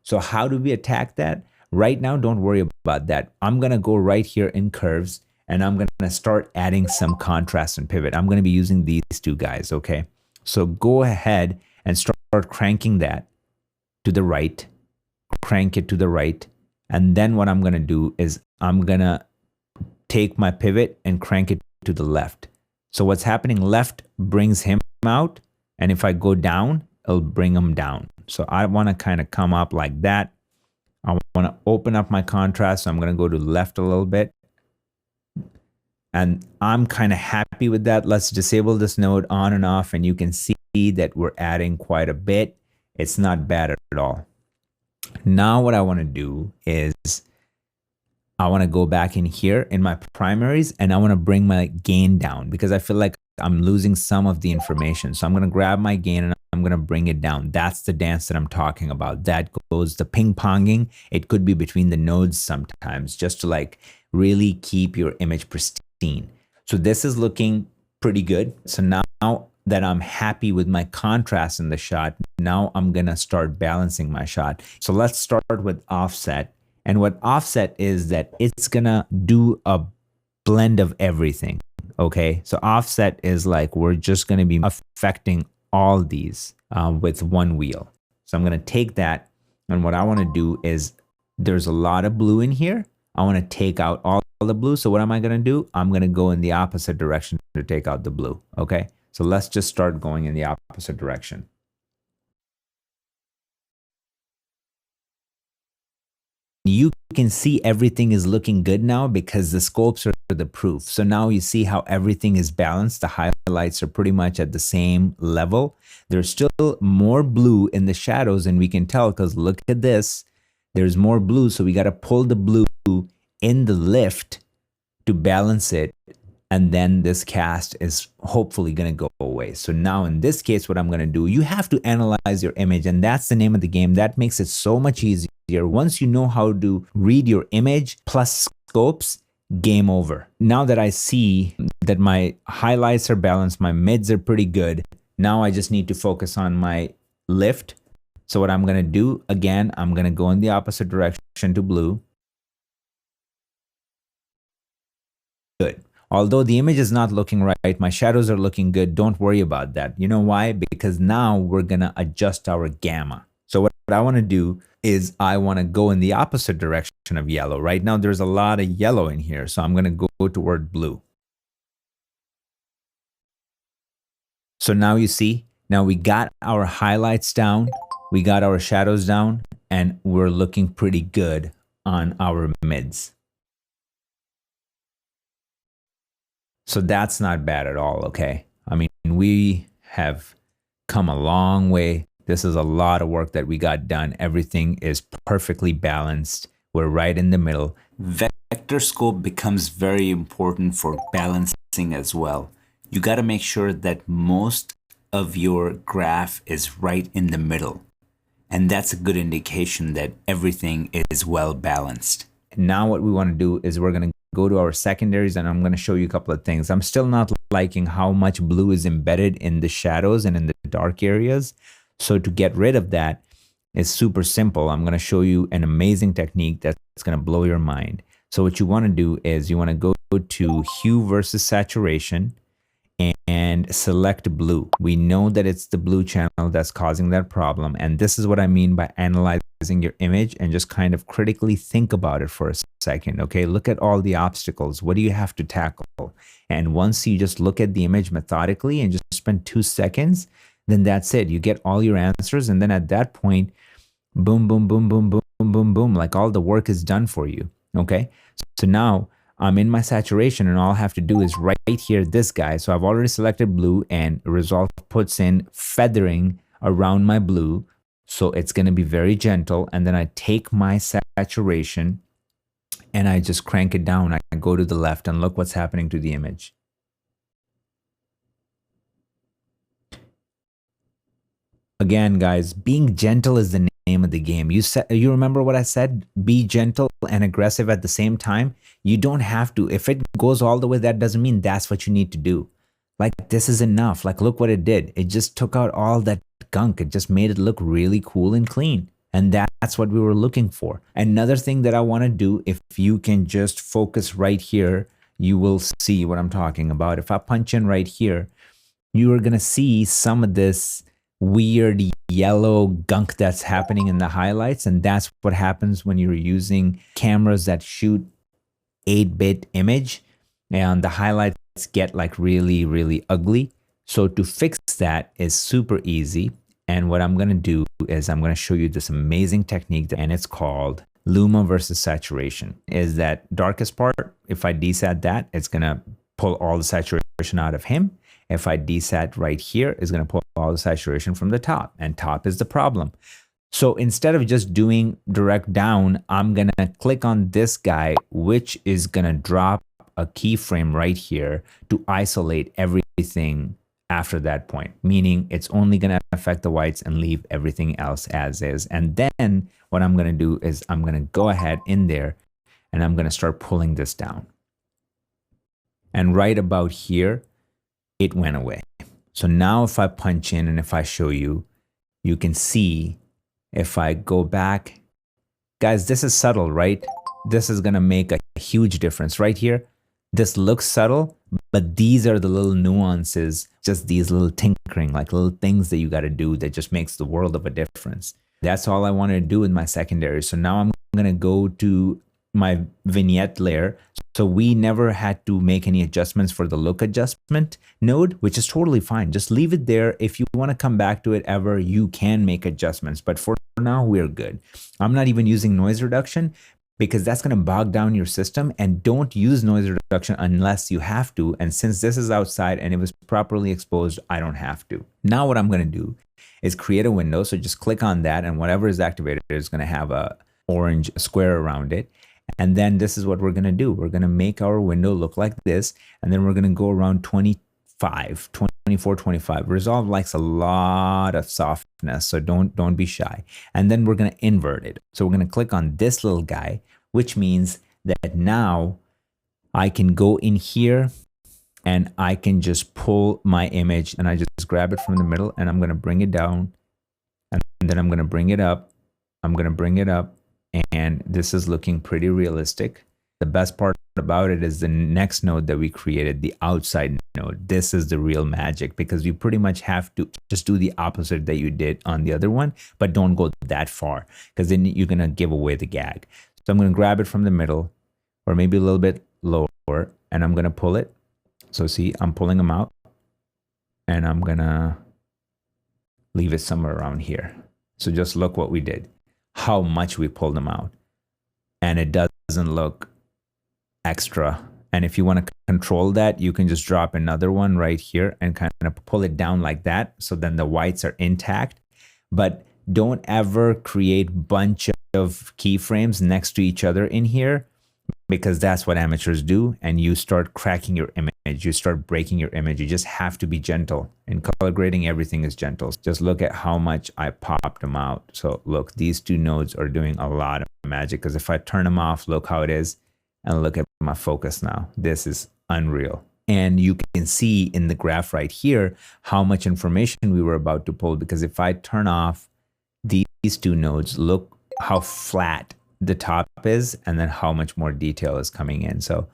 B: so how do we attack that? Right now, don't worry about that. I'm going to go right here in curves and I'm going to start adding some contrast and pivot. I'm going to be using these two guys, okay? So go ahead and start cranking that to the right, crank it to the right. And then what I'm going to do is I'm going to take my pivot and crank it to the left. So what's happening, left brings him out, and if I go down, it'll bring him down. So I want to kind of come up like that. I want to open up my contrast, so I'm going to go to left a little bit. And I'm kind of happy with that. Let's disable this node on and off, and you can see that we're adding quite a bit. It's not bad at all. Now what I want to do is I want to go back in here in my primaries and I want to bring my gain down because I feel like I'm losing some of the information. So I'm going to grab my gain and I'm going to bring it down. That's the dance that I'm talking about. That goes the ping ponging. It could be between the nodes sometimes just to like really keep your image pristine. So this is looking pretty good. So now that I'm happy with my contrast in the shot, now I'm going to start balancing my shot. So let's start with offset. And what offset is that it's gonna do a blend of everything, okay? So offset is like we're just gonna be affecting all these with one wheel. So I'm gonna take that, and what I wanna do is there's a lot of blue in here. I wanna take out all the blue. So what am I gonna do? I'm gonna go in the opposite direction to take out the blue, okay? So let's just start going in the opposite direction. You can see everything is looking good now because the scopes are the proof. So now you see how everything is balanced. The highlights are pretty much at the same level. There's still more blue in the shadows, and we can tell because look at this. There's more blue, so we got to pull the blue in the lift to balance it. And then this cast is hopefully going to go away. So now in this case, what I'm going to do, you have to analyze your image, and that's the name of the game. That makes it so much easier. Once you know how to read your image plus scopes, game over. Now that I see that my highlights are balanced, my mids are pretty good, now I just need to focus on my lift. So what I'm going to do, again, I'm going to go in the opposite direction to blue. Good. Although the image is not looking right, my shadows are looking good. Don't worry about that. You know why? Because now we're going to adjust our gamma. So what I want to do, is I want to go in the opposite direction of yellow. Right now, there's a lot of yellow in here, so I'm going to go toward blue. So now you see, now we got our highlights down, we got our shadows down, and we're looking pretty good on our mids. So that's not bad at all, okay? I mean, we have come a long way. This is a lot of work that we got done. Everything is perfectly balanced. We're right in the middle. Vector scope becomes very important for balancing as well. You got to make sure that most of your graph is right in the middle. And that's a good indication that everything is well balanced. Now what we want to do is we're going to go to our secondaries, and I'm going to show you a couple of things. I'm still not liking how much blue is embedded in the shadows and in the dark areas. So to get rid of that is super simple. I'm going to show you an amazing technique that's going to blow your mind. So what you want to do is you want to go to hue versus saturation and select blue. We know that it's the blue channel that's causing that problem. And this is what I mean by analyzing your image and just kind of critically think about it for a second. Okay, look at all the obstacles. What do you have to tackle? And once you just look at the image methodically and just spend 2 seconds, then that's it. You get all your answers. And then at that point, boom, boom, boom, boom, boom, boom, boom, boom, like all the work is done for you. Okay, so now I'm in my saturation, and all I have to do is right here, this guy. So I've already selected blue, and Resolve puts in feathering around my blue. So it's going to be very gentle. And then I take my saturation and I just crank it down. I go to the left, and look what's happening to the image. Again, guys, being gentle is the name of the game. You remember what I said? Be gentle and aggressive at the same time. You don't have to. If it goes all the way, that doesn't mean that's what you need to do. Like, this is enough. Like, look what it did. It just took out all that gunk. It just made it look really cool and clean. And that's what we were looking for. Another thing that I want to do, if you can just focus right here, you will see what I'm talking about. If I punch in right here, you are going to see some of this weird yellow gunk that's happening in the highlights. And that's what happens when you're using cameras that shoot 8-bit image, and the highlights get like really, really ugly. So to fix that is super easy. And what I'm going to do is I'm going to show you this amazing technique, and it's called Luma versus saturation. Is that darkest part, if I desat that, it's going to pull all the saturation out of him. If I desat right here, it's going to pull all the saturation from the top, and top is the problem. So instead of just doing direct down, I'm going to click on this guy, which is going to drop a keyframe right here to isolate everything after that point, meaning it's only going to affect the whites and leave everything else as is. And then what I'm going to do is I'm going to go ahead in there and I'm going to start pulling this down. And right about here, it went away. So now if I punch in and if I show you, you can see if I go back, guys, this is subtle, right? This is going to make a huge difference right here. This looks subtle, but these are the little nuances, just these little tinkering, like little things that you got to do that just makes the world of a difference. That's all I wanted to do with my secondary. So now I'm going to go to my vignette layer. So we never had to make any adjustments for the look adjustment node, which is totally fine. Just leave it there. If you want to come back to it ever, you can make adjustments. But for now, we're good. I'm not even using noise reduction because that's going to bog down your system, and don't use noise reduction unless you have to. And since this is outside and it was properly exposed, I don't have to. Now what I'm going to do is create a window. So just click on that, and whatever is activated is going to have a orange square around it. And then this is what we're going to do. We're going to make our window look like this. And then we're going to go around 25, 24, 25. Resolve likes a lot of softness, so don't be shy. And then we're going to invert it. So we're going to click on this little guy, which means that now I can go in here and I can just pull my image, and I just grab it from the middle, and I'm going to bring it down. And then I'm going to bring it up. I'm going to bring it up. And this is looking pretty realistic. The best part about it is the next node that we created, the outside node. This is the real magic, because you pretty much have to just do the opposite that you did on the other one, but don't go that far, because then you're going to give away the gag. So I'm going to grab it from the middle, or maybe a little bit lower, and I'm going to pull it. So see, I'm pulling them out, and I'm going to leave it somewhere around here. So just look what we did, how much we pulled them out. And it doesn't look extra. And if you want to control that, you can just drop another one right here and kind of pull it down like that. So then the whites are intact. But don't ever create bunch of keyframes next to each other in here, because that's what amateurs do. And you start cracking your image, you start breaking your image. You just have to be gentle. In color grading, everything is gentle. Just look at how much I popped them out. So look, these two nodes are doing a lot of magic, because if I turn them off, look how it is. And look at my focus now. This is unreal. And you can see in the graph right here how much information we were about to pull, because if I turn off these two nodes, look how flat the top is, and then how much more detail is coming in. So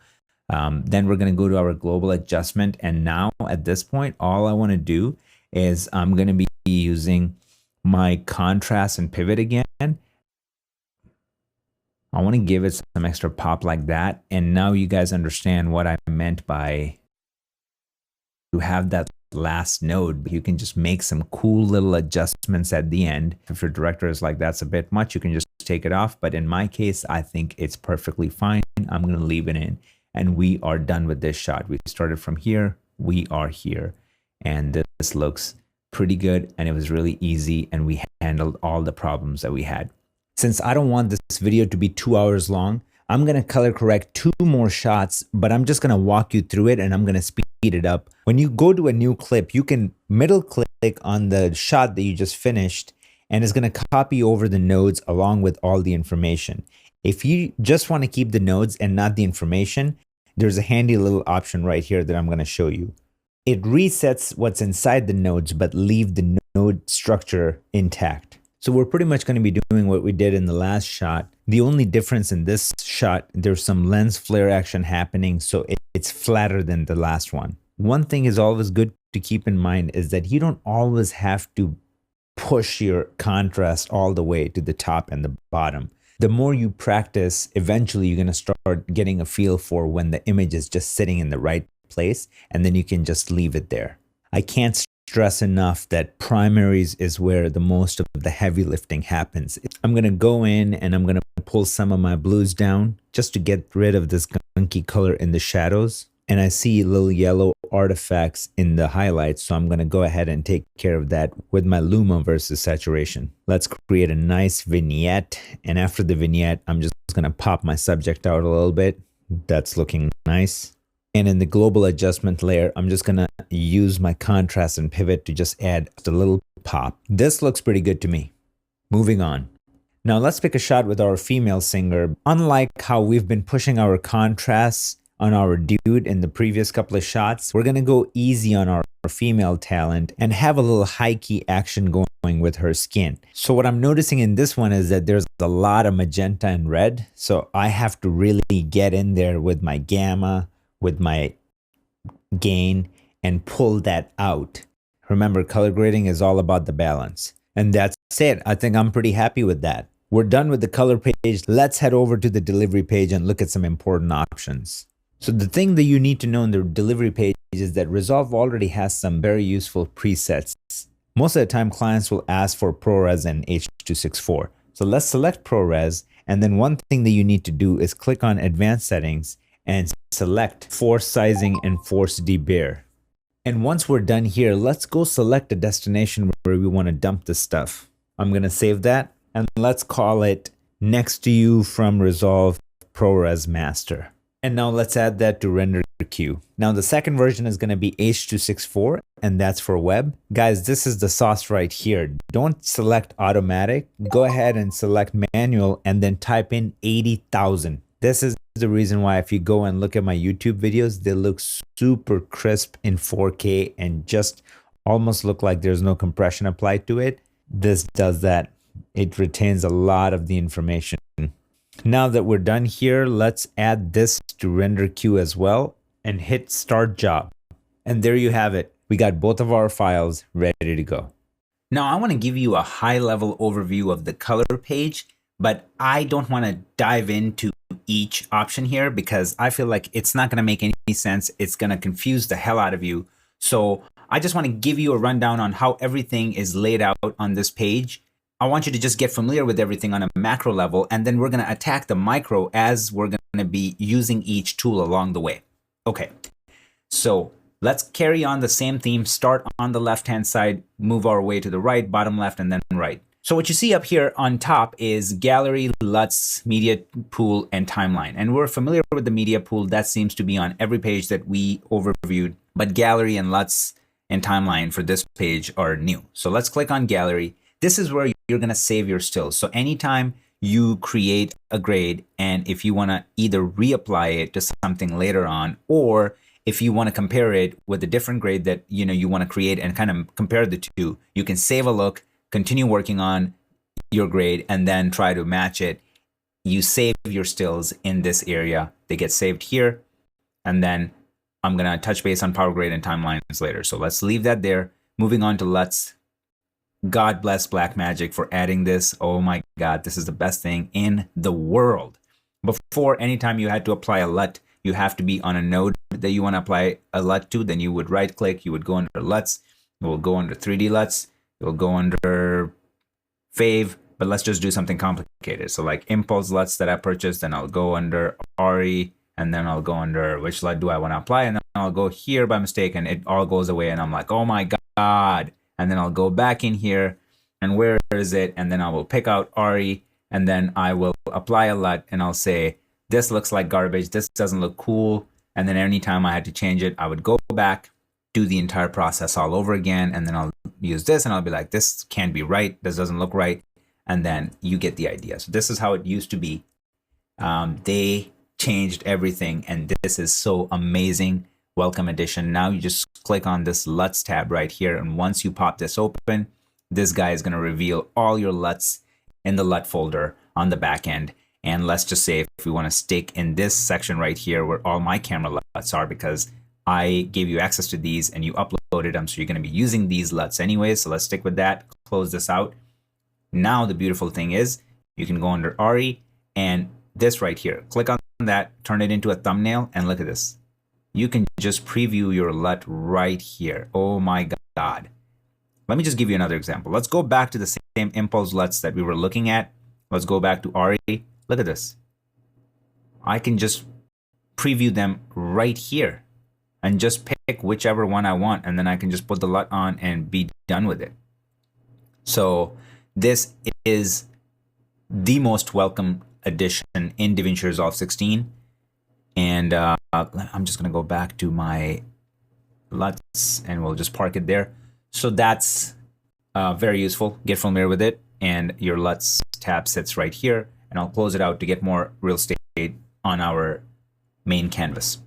B: then we're going to go to our global adjustment. And now at this point, all I want to do is I'm going to be using my contrast and pivot again. I want to give it some extra pop like that. And now you guys understand what I meant by you have that last node. You can just make some cool little adjustments at the end. If your director is like, that's a bit much, you can just take it off. But in my case, I think it's perfectly fine. I'm going to leave it in. And we are done with this shot. We started from here. We are here. And this looks pretty good. And it was really easy. And we handled all the problems that we had. Since I don't want this video to be 2 hours long, I'm going to color correct 2 more shots, but I'm just going to walk you through it and I'm going to speed it up. When you go to a new clip, you can middle click on the shot that you just finished, and it's going to copy over the nodes along with all the information. If you just want to keep the nodes and not the information, there's a handy little option right here that I'm going to show you. It resets what's inside the nodes, but leave the node structure intact. So we're pretty much going to be doing what we did in the last shot. The only difference in this shot, there's some lens flare action happening, so it's flatter than the last one. One thing is always good to keep in mind is that you don't always have to push your contrast all the way to the top and the bottom. The more you practice, eventually you're going to start getting a feel for when the image is just sitting in the right place, and then you can just leave it there. I can't stress enough that primaries is where the most of the heavy lifting happens. I'm going to go in and I'm going to pull some of my blues down just to get rid of this gunky color in the shadows. And I see little yellow artifacts in the highlights, so I'm going to go ahead and take care of that with my Luma versus saturation. Let's create a nice vignette. And after the vignette, I'm just going to pop my subject out a little bit. That's looking nice. And in the global adjustment layer, I'm just going to use my contrast and pivot to just add a little pop. This looks pretty good to me. Moving on. Now let's pick a shot with our female singer. Unlike how we've been pushing our contrasts on our dude in the previous couple of shots, we're going to go easy on our female talent and have a little high key action going with her skin. So what I'm noticing in this one is that there's a lot of magenta and red. So I have to really get in there with my gamma, with my gain, and pull that out. Remember, color grading is all about the balance. And that's it. I think I'm pretty happy with that. We're done with the color page. Let's head over to the delivery page and look at some important options. So the thing that you need to know in the delivery page is that Resolve already has some very useful presets. Most of the time, clients will ask for ProRes and H.264. So let's select ProRes. And then one thing that you need to do is click on Advanced Settings and select Force Sizing and Force Debar. And once we're done here, let's go select a destination where we want to dump the stuff. I'm going to save that, and let's call it Next to You from Resolve ProRes Master. And now let's add that to render queue. Now the second version is going to be H.264, and that's for web. Guys, this is the sauce right here. Don't select automatic. Go ahead and select manual and then type in 80,000. This is the reason why if you go and look at my YouTube videos, they look super crisp in 4K and just almost look like there's no compression applied to it. This does that. It retains a lot of the information. Now that we're done here, let's add this to render queue as well and hit start job. And there you have it. We got both of our files ready to go.
A: Now I want to give you a high level overview of the color page, but I don't want to dive into each option here because I feel like it's not going to make any sense. It's going to confuse the hell out of you. So I just want to give you a rundown on how everything is laid out on this page. I want you to just get familiar with everything on a macro level, and then we're going to attack the micro as we're going to be using each tool along the way. Okay, so let's carry on the same theme. Start on the left-hand side, move our way to the right, bottom left, and then right. So what you see up here on top is gallery, LUTs, media pool, and timeline. And we're familiar with the media pool. That seems to be on every page that we overviewed. But gallery and LUTs and timeline for this page are new. So let's click on gallery. This is where you're going to save your stills. So anytime you create a grade, and if you want to either reapply it to something later on, or if you want to compare it with a different grade that you want to create and kind of compare the two, you can save a look, continue working on your grade, and then try to match it. You save your stills in this area. They get saved here. And then I'm going to touch base on power grade and timelines later. So let's leave that there. Moving on to LUTs. God bless Blackmagic for adding this. Oh my God, this is the best thing in the world. Before, anytime you had to apply a LUT, you have to be on a node that you want to apply a LUT to. Then you would right click, you would go under LUTs. It will go under 3D LUTs. It will go under Fave, but let's just do something complicated. So like Impulse LUTs that I purchased, then I'll go under RE, and then I'll go under which LUT do I want to apply, and then I'll go here by mistake, and it all goes away, and I'm like, oh my God. And then I'll go back in here, and where is it? And then I will pick out RE, and then I will apply a LUT, and I'll say, this looks like garbage. This doesn't look cool. And then anytime I had to change it, I would go back, do the entire process all over again, and then I'll use this, and I'll be like, this can't be right. This doesn't look right. And then you get the idea. So this is how it used to be. They changed everything, and this is so amazing. Welcome edition. Now you just click on this LUTs tab right here, and once you pop this open, this guy is going to reveal all your LUTs in the LUT folder on the back end. And let's just say if we want to stick in this section right here where all my camera LUTs are, because I gave you access to these and you uploaded them, so you're going to be using these LUTs anyway. So let's stick with that. Close this out. Now the beautiful thing is you can go under RE and this right here. Click on that, turn it into a thumbnail, and look at this. You can just preview your LUT right here. Oh my God. Let me just give you another example. Let's go back to the same Impulse LUTs that we were looking at. Let's go back to RE. Look at this. I can just preview them right here and just pick whichever one I want, and then I can just put the LUT on and be done with it. So this is the most welcome addition in DaVinci Resolve 16. And I'm just going to go back to my LUTs and we'll just park it there. So that's very useful. Get familiar with it. And your LUTs tab sits right here. And I'll close it out to get more real estate on our main canvas.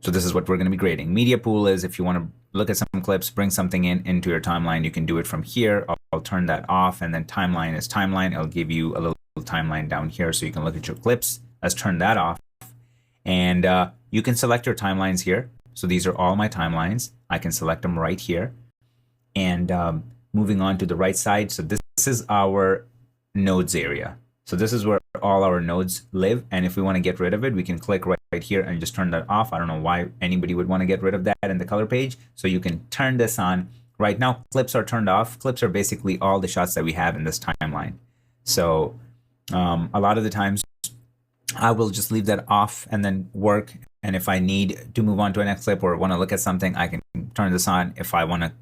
A: So this is what we're going to be grading. Media pool is if you want to look at some clips, bring something into your timeline, you can do it from here. I'll turn that off. And then timeline is timeline. It'll give you a little timeline down here so you can look at your clips. Let's turn that off. And you can select your timelines here. So these are all my timelines. I can select them right here. And moving on to the right side. So this is our nodes area. So this is where all our nodes live. And if we want to get rid of it, we can click right here and just turn that off. I don't know why anybody would want to get rid of that in the color page. So you can turn this on. Right now, clips are turned off. Clips are basically all the shots that we have in this timeline. So a lot of the times, I will just leave that off and then work. And if I need to move on to a next clip or want to look at something, I can turn this on. If I want to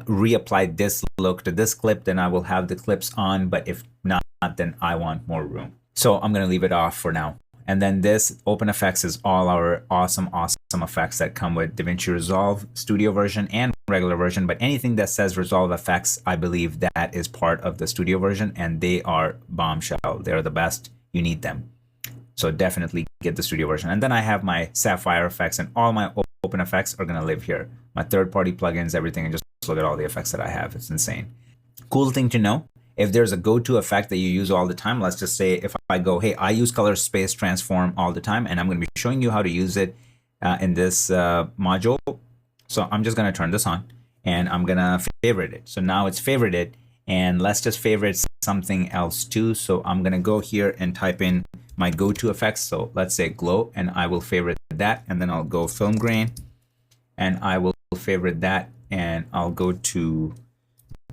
A: reapply this look to this clip, then I will have the clips on. But if not, then I want more room. So I'm going to leave it off for now. And then this Open Effects is all our awesome effects that come with DaVinci Resolve Studio version and regular version. But anything that says Resolve Effects, I believe that is part of the Studio version, and they are bombshell. They're the best. You need them. So definitely get the Studio version. And then I have my Sapphire effects, and all my Open Effects are going to live here. My third-party plugins, everything, and just look at all the effects that I have. It's insane. Cool thing to know,
B: if there's a go-to effect that you use all the time, let's just say if I go, hey, I use color space transform all the time, and I'm going to be showing you how to use it in this module. So I'm just going to turn this on, and I'm going to favorite it. So now it's favorited, and let's just favorite something else too. So I'm going to go here and type in my go-to effects. So let's say glow, and I will favorite that, and then I'll go film grain, and I will favorite that, and I'll go to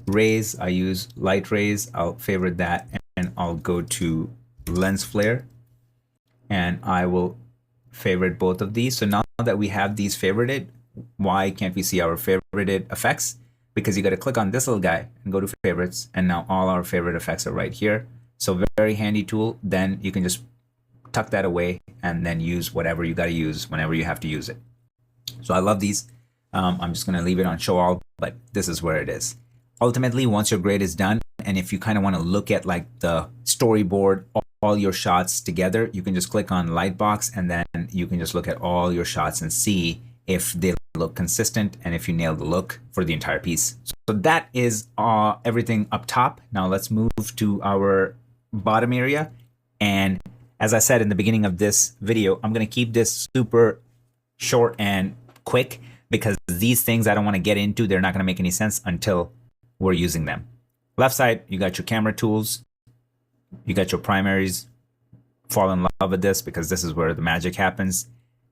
B: rays. I use light rays. I'll favorite that, and I'll go to lens flare, and I will favorite both of these. So now that we have these favorited, why can't we see our favorited effects? Because you got to click on this little guy and go to favorites, and now all our favorite effects are right here. So very handy tool. Then you can just tuck that away and then use whatever you got to use whenever you have to use it. So I love these. I'm just going to leave it on show all, but this is where it is. Ultimately, once your grade is done, and if you kind of want to look at like the storyboard, all your shots together, you can just click on Lightbox, and then you can just look at all your shots and see if they look consistent and if you nail the look for the entire piece. So that is everything up top. Now let's move to our bottom area. And as I said in the beginning of this video, I'm going to keep this super short and quick because these things I don't want to get into. They're not going to make any sense until we're using them. Left side, you got your camera tools. You got your primaries. Fall in love with this because this is where the magic happens.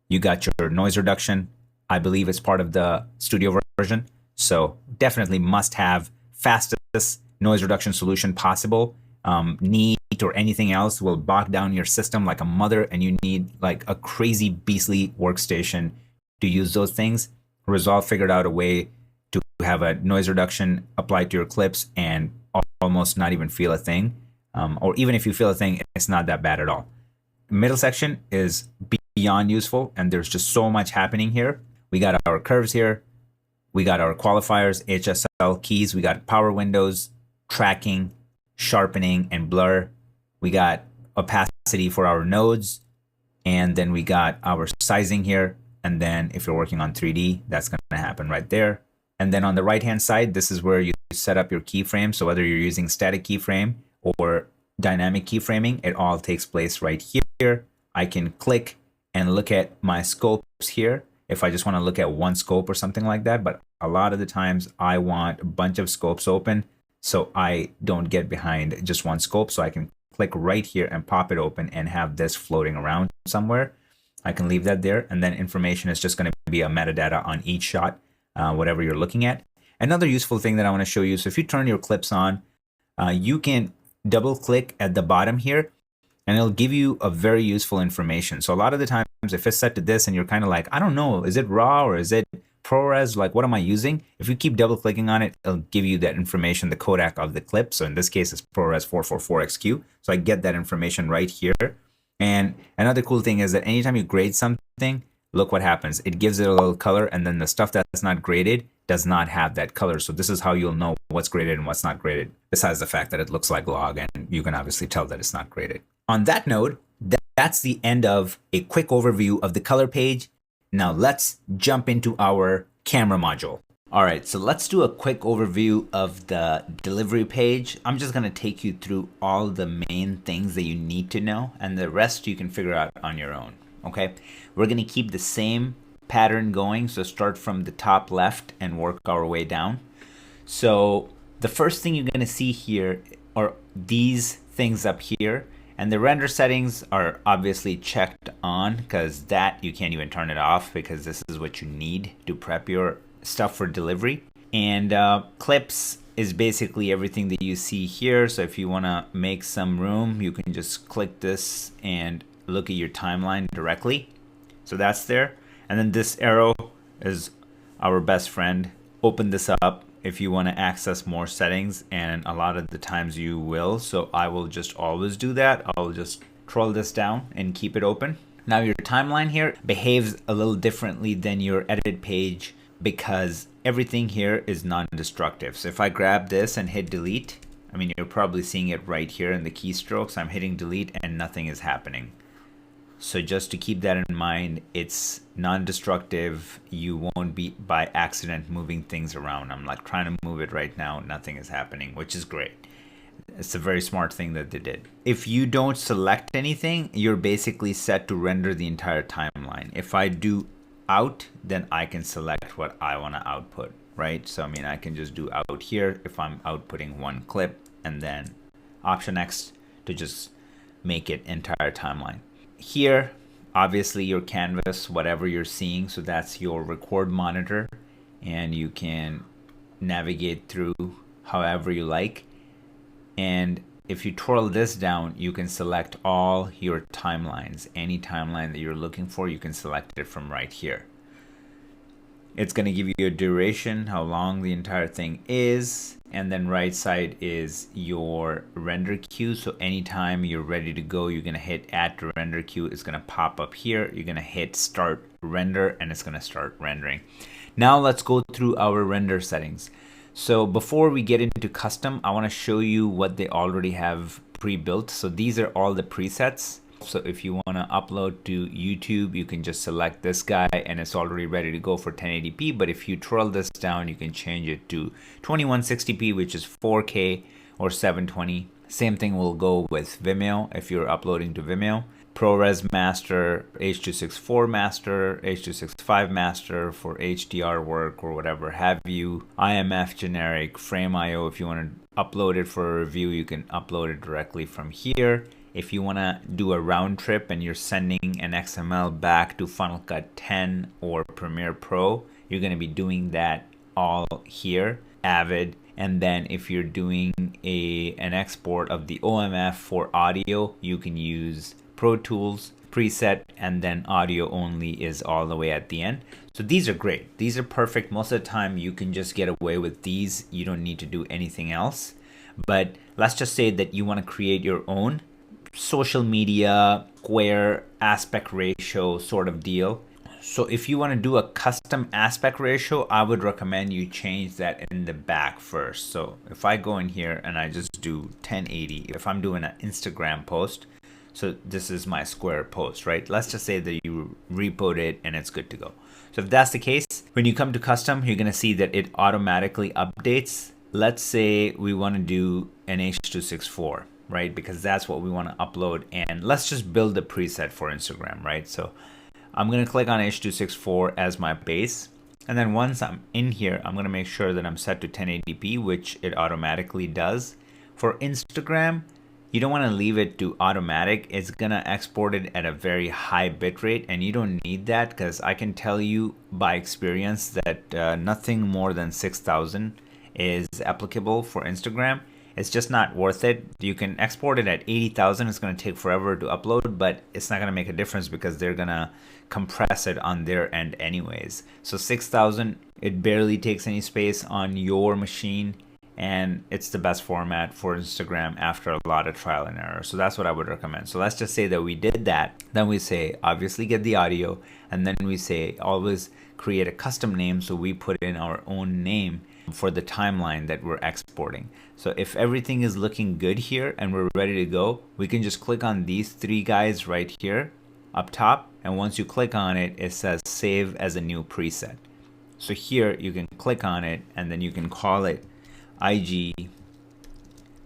B: You got your noise reduction. I believe it's part of the studio version. So definitely must have fastest noise reduction solution possible. Neat or anything else will bog down your system like a mother, and you need like a crazy beastly workstation to use those things. Resolve figured out a way to have a noise reduction applied to your clips and almost not even feel a thing. Or even if you feel a thing, it's not that bad at all. Middle section is beyond useful, and there's just so much happening here. We got our curves here. We got our qualifiers, HSL keys. We got power windows, tracking, sharpening, and blur. We got opacity for our nodes. And then we got our sizing here. And then if you're working on 3D, that's going to happen right there. And then on the right-hand side, this is where you set up your keyframe. So whether you're using static keyframe or dynamic keyframing, it all takes place right here. I can click and look at my scopes here if I just want to look at one scope or something like that. But a lot of the times I want a bunch of scopes open so I don't get behind just one scope. So I can click right here and pop it open and have this floating around somewhere. I can leave that there, and then information is just going to be a metadata on each shot, whatever you're looking at. Another useful thing that I want to show you, so if you turn your clips on, you can double click at the bottom here, and it'll give you a very useful information. So a lot of the times, if it's set to this and you're kind of like, I don't know, is it RAW or is it ProRes? Like, what am I using? If you keep double clicking on it, it'll give you that information, the codec of the clip. So in this case, it's ProRes 444XQ. So I get that information right here. And another cool thing is that anytime you grade something, look what happens. It gives it a little color, and then the stuff that's not graded does not have that color. So this is how you'll know what's graded and what's not graded, besides the fact that it looks like log, and you can obviously tell that it's not graded. On that note, that's the end of a quick overview of the color page. Now let's jump into our camera module. All right, so let's do a quick overview of the delivery page. I'm just gonna take you through all the main things that you need to know, and the rest you can figure out on your own, okay? We're gonna keep the same pattern going, so start from the top left and work our way down. So the first thing you're gonna see here are these things up here, and the render settings are obviously checked on because that you can't even turn it off because this is what you need to prep your stuff for delivery. And clips is basically everything that you see here. So if you want to make some room, you can just click this and look at your timeline directly. So that's there. And then this arrow is our best friend. Open this up if you want to access more settings, and a lot of the times you will. So I will just always do that. I'll just scroll this down and keep it open. Now your timeline here behaves a little differently than your edit page because everything here is non-destructive. So if I grab this and hit delete, I mean, you're probably seeing it right here in the keystrokes. I'm hitting delete and nothing is happening. So just to keep that in mind, it's non-destructive. You won't be by accident moving things around. I'm like trying to move it right now. Nothing is happening, which is great.
A: It's a very smart thing that they did. If you don't select anything, you're basically set to render the entire timeline. If I do out, then I can select what I want to output, right? So I mean, I can just do out here if I'm outputting one clip, and then Option X to just make it entire timeline. Here, obviously your canvas, whatever you're seeing, so that's your record monitor, and you can navigate through however you like. And if you twirl this down, you can select all your timelines. Any timeline that you're looking for, you can select it from right here. It's going to give you a duration, how long the entire thing is, and then right side is your render queue. So anytime you're ready to go, you're going to hit add to render queue. It's going to pop up here. You're going to hit start render, and it's going to start rendering. Now let's go through our render settings. So before we get into custom, I want to show you what they already have pre-built. So these are all the presets. So if you want to upload to YouTube, you can just select this guy and it's already ready to go for 1080p. But if you twirl this down, you can change it to 2160p, which is 4K or 720. Same thing will go with Vimeo if you're uploading to Vimeo. ProRes Master, H.264 Master, H.265 Master for HDR work or whatever have you. IMF generic, Frame.io. If you want to upload it for a review, you can upload it directly from here. If you want to do a round trip and you're sending an XML back to Final Cut 10 or Premiere Pro, you're going to be doing that all here, Avid. And then if you're doing an export of the OMF for audio, you can use Pro Tools preset, and then audio only is all the way at the end. So these are great. These are perfect. Most of the time you can just get away with these. You don't need to do anything else. But let's just say that you want to create your own social media square aspect ratio sort of deal. So if you want to do a custom aspect ratio, I would recommend you change that in the back first. So if I go in here and I just do 1080, if I'm doing an Instagram post, so this is my square post, right? Let's just say that you repoed it and it's good to go. So if that's the case, when you come to custom, you're going to see that it automatically updates. Let's say we want to do an H.264, right? Because that's what we want to upload. And let's just build a preset for Instagram, right? So I'm going to click on H.264 as my base. And then once I'm in here, I'm going to make sure that I'm set to 1080p, which it automatically does. For Instagram, you don't want to leave it to automatic. It's going to export it at a very high bitrate, and you don't need that because I can tell you by experience that nothing more than 6,000 is applicable for Instagram. It's just not worth it. You can export it at 80,000. It's going to take forever to upload, but it's not going to make a difference because they're going to compress it on their end anyways. So 6,000, it barely takes any space on your machine, and it's the best format for Instagram after a lot of trial and error. So that's what I would recommend. So let's just say that we did that. Then we say, obviously get the audio. And then we say, always create a custom name. So we put in our own name for the timeline that we're exporting. So if everything is looking good here and we're ready to go, we can just click on these three guys right here up top. And once you click on it, it says save as a new preset. So here you can click on it and then you can call it IG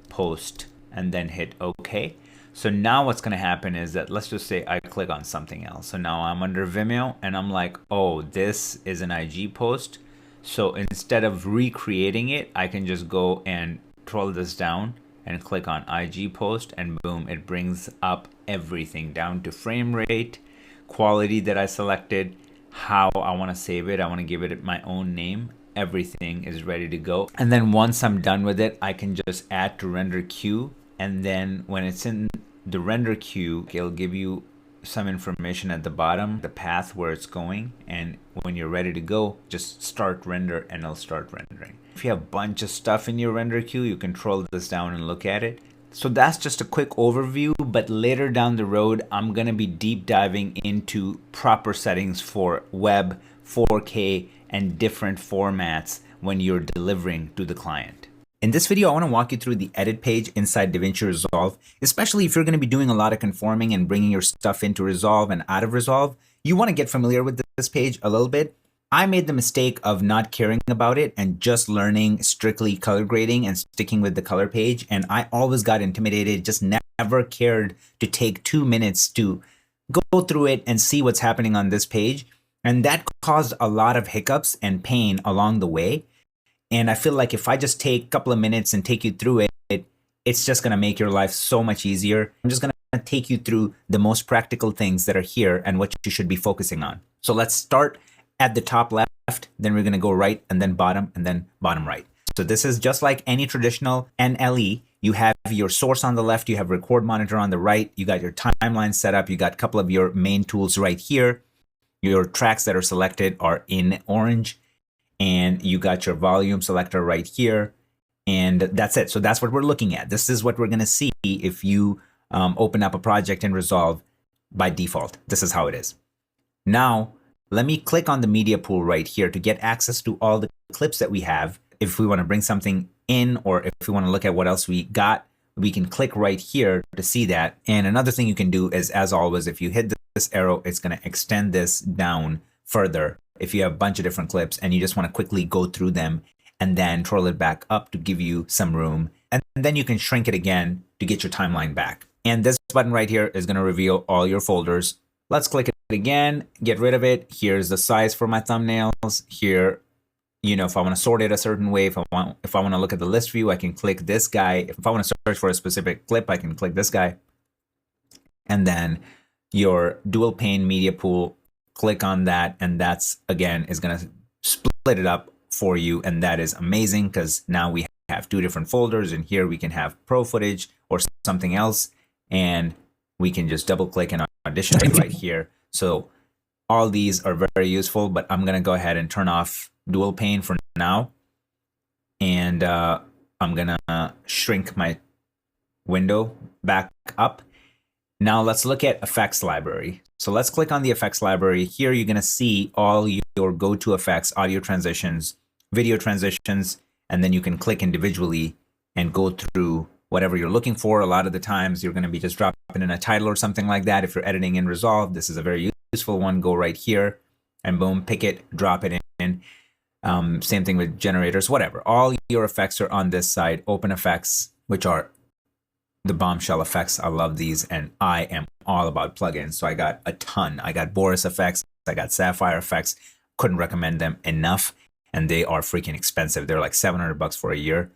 A: post and then hit OK. So now what's going to happen is that, let's just say I click on something else. So now I'm under Vimeo and I'm like, oh, this is an IG post. So instead of recreating it, I can just go and scroll this down and click on IG post, and boom, it brings up everything down to frame rate, quality that I selected, how I want to save it. I want to give it my own name. Everything is ready to go. And then once I'm done with it, I can just add to render queue. And then when it's in the render queue, it'll give you some information at the bottom, the path where it's going. And when you're ready to go, just start render and it'll start rendering. If you have a bunch of stuff in your render queue, you can scroll this down and look at it. So that's just a quick overview, but later down the road, I'm going to be deep diving into proper settings for web, 4K, and different formats when you're delivering to the client. In this video, I want to walk you through the edit page inside DaVinci Resolve, especially if you're going to be doing a lot of conforming and bringing your stuff into Resolve and out of Resolve. You want to get familiar with this page a little bit. I made the mistake of not caring about it and just learning strictly color grading and sticking with the color page. And I always got intimidated, just never cared to take 2 minutes to go through it and see what's happening on this page. And that caused a lot of hiccups and pain along the way. And I feel like if I just take a couple of minutes and take you through it, it's just going to make your life so much easier. I'm just going to take you through the most practical things that are here and what you should be focusing on. So let's start at the top left, then we're going to go right and then bottom right. So this is just like any traditional NLE. You have your source on the left, you have record monitor on the right, you got your timeline set up, you got a couple of your main tools right here. Your tracks that are selected are in orange, and you got your volume selector right here. And that's it. So that's what we're looking at. This is what we're going to see if you open up a project in Resolve by default. This is how it is. Now, let me click on the media pool right here to get access to all the clips that we have. If we want to bring something in, or if we want to look at what else we got, we can click right here to see that. And another thing you can do is, as always, if you hit this arrow, it's going to extend this down further. If you have a bunch of different clips and you just want to quickly go through them and then twirl it back up to give you some room. And then you can shrink it again to get your timeline back. And this button right here is going to reveal all your folders. Let's click it again, get rid of it. Here's the size for my thumbnails. Here, you know, if I want to sort it a certain way, if I want to look at the list view, I can click this guy. If I want to search for a specific clip, I can click this guy. And then your dual pane media pool, click on that, and that's, again, is going to split it up for you. And that is amazing, because now we have 2 different folders, and here we can have pro footage or something else, and we can just double click and audition it right here. So all these are very useful, but I'm going to go ahead and turn off dual pane for now. And I'm going to shrink my window back up. Now let's look at effects library. So let's click on the effects library. Here you're going to see all your go-to effects, audio transitions, video transitions, and then you can click individually and go through whatever you're looking for. A lot of the times you're going to be just dropping in a title or something like that. If you're editing in Resolve, this is a very useful one. Go right here and boom, pick it, drop it in. Same thing with generators, whatever. All your effects are on this side. Open effects, which are the bombshell effects. I love these, and I am all about plugins. So I got a ton. I got Boris effects, I got Sapphire effects. Couldn't recommend them enough, and they are freaking expensive. They're like $700 for a year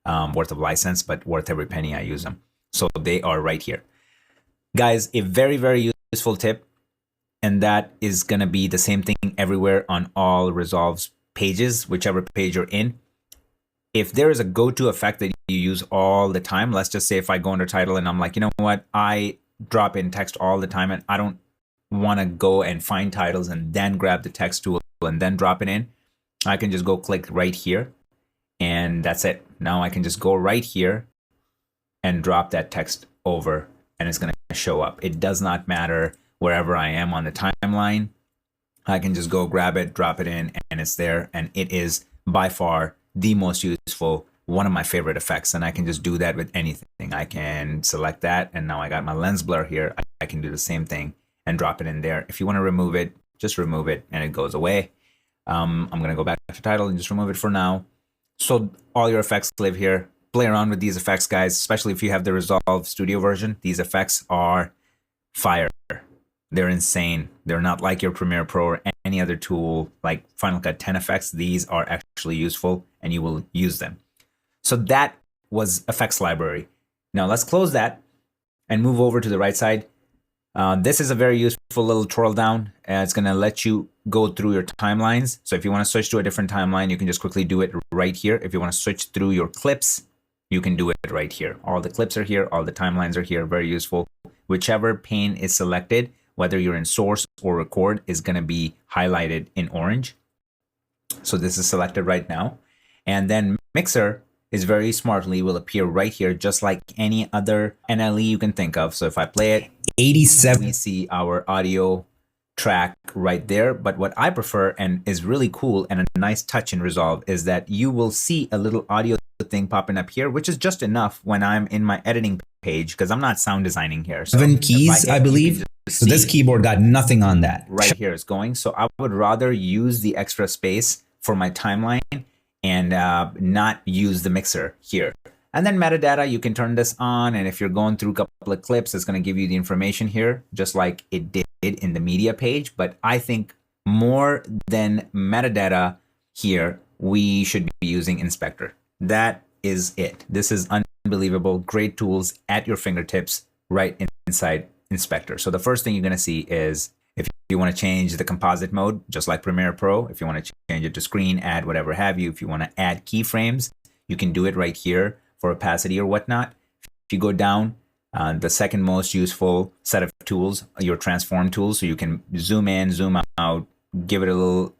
A: worth of license, but worth every penny I use them. So they are right here. Guys, a very, very useful tip, and that is going to be the same thing everywhere on all Resolve's pages, whichever page you're in. If there is a go-to effect that you use all the time, let's just say if I go under title and I'm like, you know what, I drop in text all the time and I don't want to go and find titles and then grab the text tool and then drop it in, I can just go click right here, and that's it. Now I can just go right here and drop that text over, and it's going to show up. It does not matter wherever I am on the timeline. I can just go grab it, drop it in, and it's there. And it is by far the most useful, one of my favorite effects. And I can just do that with anything. I can select that, and now I got my lens blur here. I can do the same thing and drop it in there. If you want to remove it, just remove it and it goes away. I'm going to go back to title and just remove it for now. So all your effects live here. Play around with these effects, guys, especially if you have the Resolve Studio version. These effects are fire. They're insane. They're not like your Premiere Pro or any other tool like Final Cut 10 effects. These are actually useful, and you will use them. So that was effects library. Now let's close that and move over to the right side. This is a very useful little twirl down. It's going to let you go through your timelines. So if you want to switch to a different timeline, you can just quickly do it right here. If you want to switch through your clips, you can do it right here. All the clips are here. All the timelines are here. Very useful. Whichever pane is selected, whether you're in source or record, is going to be highlighted in orange. So this is selected right now. And then mixer is very smartly will appear right here, just like any other NLE you can think of. So if I play it, 87, we see our audio track right there. But what I prefer and is really cool and a nice touch in Resolve is that you will see a little audio thing popping up here, which is just enough when I'm in my editing page because I'm not sound designing here.
C: So 7 keys, I believe. So this keyboard got nothing on that.
A: Right here is going. So I would rather use the extra space for my timeline and not use the mixer here. And then metadata, you can turn this on. And if you're going through a couple of clips, it's going to give you the information here, just like it did in the media page. But I think more than metadata here, we should be using Inspector. That is it. This is unbelievable. Great tools at your fingertips right inside Inspector. So the first thing you're going to see is if you want to change the composite mode, just like Premiere Pro, if you want to change it to screen, add whatever have you, if you want to add keyframes, you can do it right here for opacity or whatnot. If you go down, the second most useful set of tools, your transform tools, so you can zoom in, zoom out, give it a little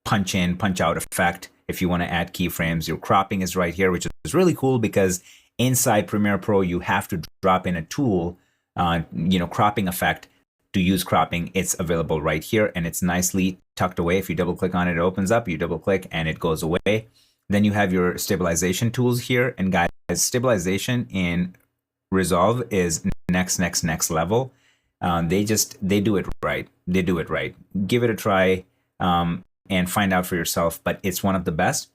A: punch in, punch out effect. If you want to add keyframes, your cropping is right here, which is really cool because inside Premiere Pro, you have to drop in a tool, cropping effect. To use cropping, it's available right here and it's nicely tucked away. If you double click on it, it opens up, you double click and it goes away. Then you have your stabilization tools here. And guys, stabilization in Resolve is next level. They do it right. They do it right. Give it a try and find out for yourself, but it's one of the best.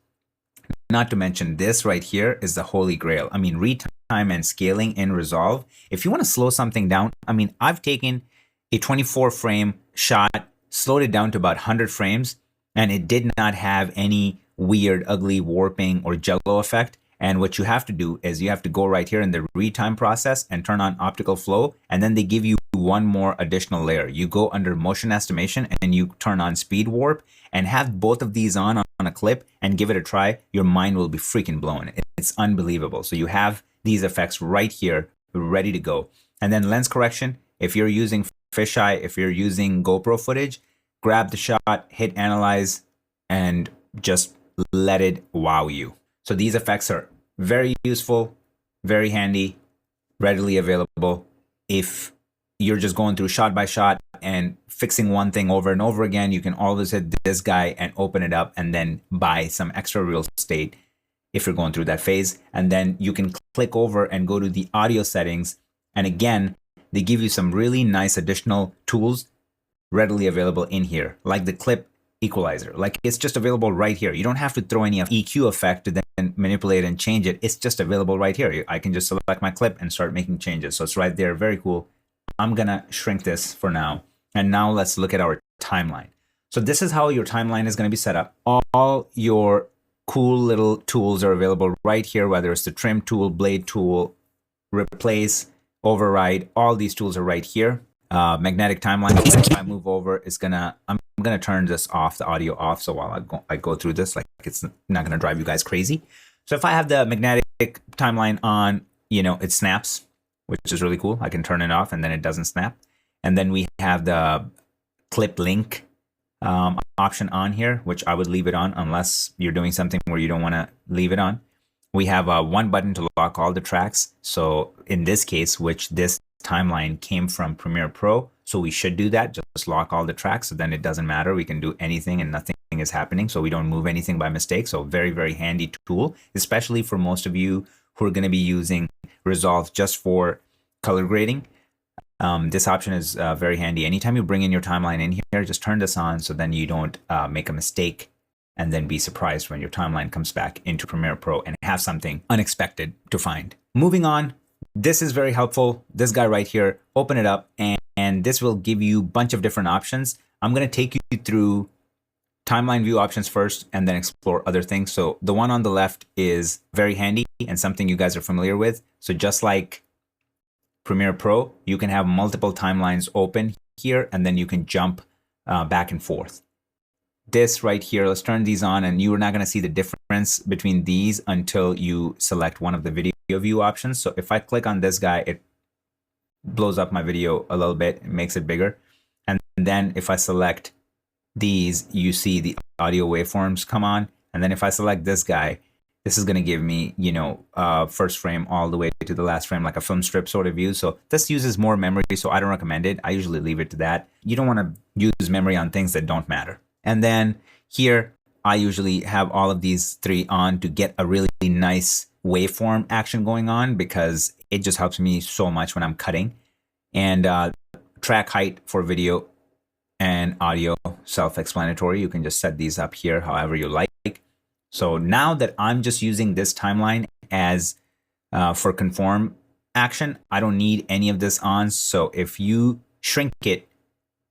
A: Not to mention this right here is the holy grail. I mean, retime and scaling in Resolve. If you want to slow something down, I mean, I've taken a 24 frame shot, slowed it down to about 100 frames, and it did not have any weird, ugly warping or jello effect. And what you have to do is you have to go right here in the retime process and turn on optical flow. And then they give you one more additional layer. You go under motion estimation and you turn on speed warp and have both of these on a clip and give it a try. Your mind will be freaking blown. It's unbelievable. So you have these effects right here, ready to go. And then lens correction. If you're using fisheye, if you're using GoPro footage, grab the shot, hit analyze, and just let it wow you. So these effects are very useful, very handy, readily available. If you're just going through shot by shot and fixing one thing over and over again, you can always hit this guy and open it up and then buy some extra real estate if you're going through that phase. And then you can click over and go to the audio settings. And again, they give you some really nice additional tools readily available in here, like the clip equalizer. Like it's just available right here. You don't have to throw any EQ effect to then manipulate and change it. It's just available right here. I can just select my clip and start making changes. So it's right there. Very cool. I'm going to shrink this for now. And now let's look at our timeline. So this is how your timeline is going to be set up. All your cool little tools are available right here, whether it's the trim tool, blade tool, replace, override. All these tools are right here. Magnetic timeline. If I move over, I'm gonna turn this off, the audio off. So while I go through this, like it's not gonna drive you guys crazy. So if I have the magnetic timeline on, it snaps, which is really cool. I can turn it off and then it doesn't snap. And then we have the clip link option on here, which I would leave it on unless you're doing something where you don't want to leave it on. We have one button to lock all the tracks. So in this case, which this timeline came from Premiere Pro, so we should do that. Just lock all the tracks, so then it doesn't matter. We can do anything and nothing is happening, so we don't move anything by mistake. So very, very handy tool, especially for most of you who are going to be using Resolve just for color grading. This option is very handy. Anytime you bring in your timeline in here, just turn this on so then you don't make a mistake and then be surprised when your timeline comes back into Premiere Pro and have something unexpected to find. Moving on, this is very helpful. This guy right here, open it up and this will give you a bunch of different options. I'm going to take you through timeline view options first and then explore other things. So the one on the left is very handy and something you guys are familiar with. So just like Premiere Pro, you can have multiple timelines open here and then you can jump back and forth. This right here, let's turn these on and you're not going to see the difference between these until you select one of the video view options. So if I click on this guy, it blows up my video a little bit, it makes it bigger. And then if I select these, you see the audio waveforms come on. And then if I select this guy, this is going to give me, first frame all the way to the last frame, like a film strip sort of view. So this uses more memory, so I don't recommend it. I usually leave it to that. You don't want to use memory on things that don't matter. And then here,
B: I usually have all of these three on to get a really nice waveform action going on, because it just helps me so much when I'm cutting. And track height for video and audio, self-explanatory. You can just set these up here however you like. So now that I'm just using this timeline as for conform action, I don't need any of this on. So if you shrink it,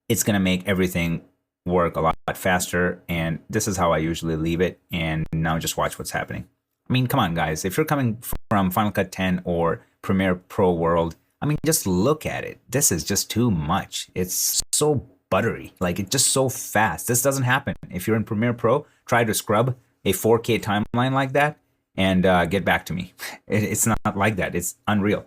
B: it's going to make everything work a lot faster. And this is how I usually leave it. And now just watch what's happening. I mean, come on, guys. If you're coming from Final Cut 10 or Premiere Pro world, I mean, just look at it. This is just too much. It's so buttery. Like, it's just so fast. This doesn't happen. If you're in Premiere Pro, try to scrub a 4K timeline like that and get back to me. It's not like that. It's unreal.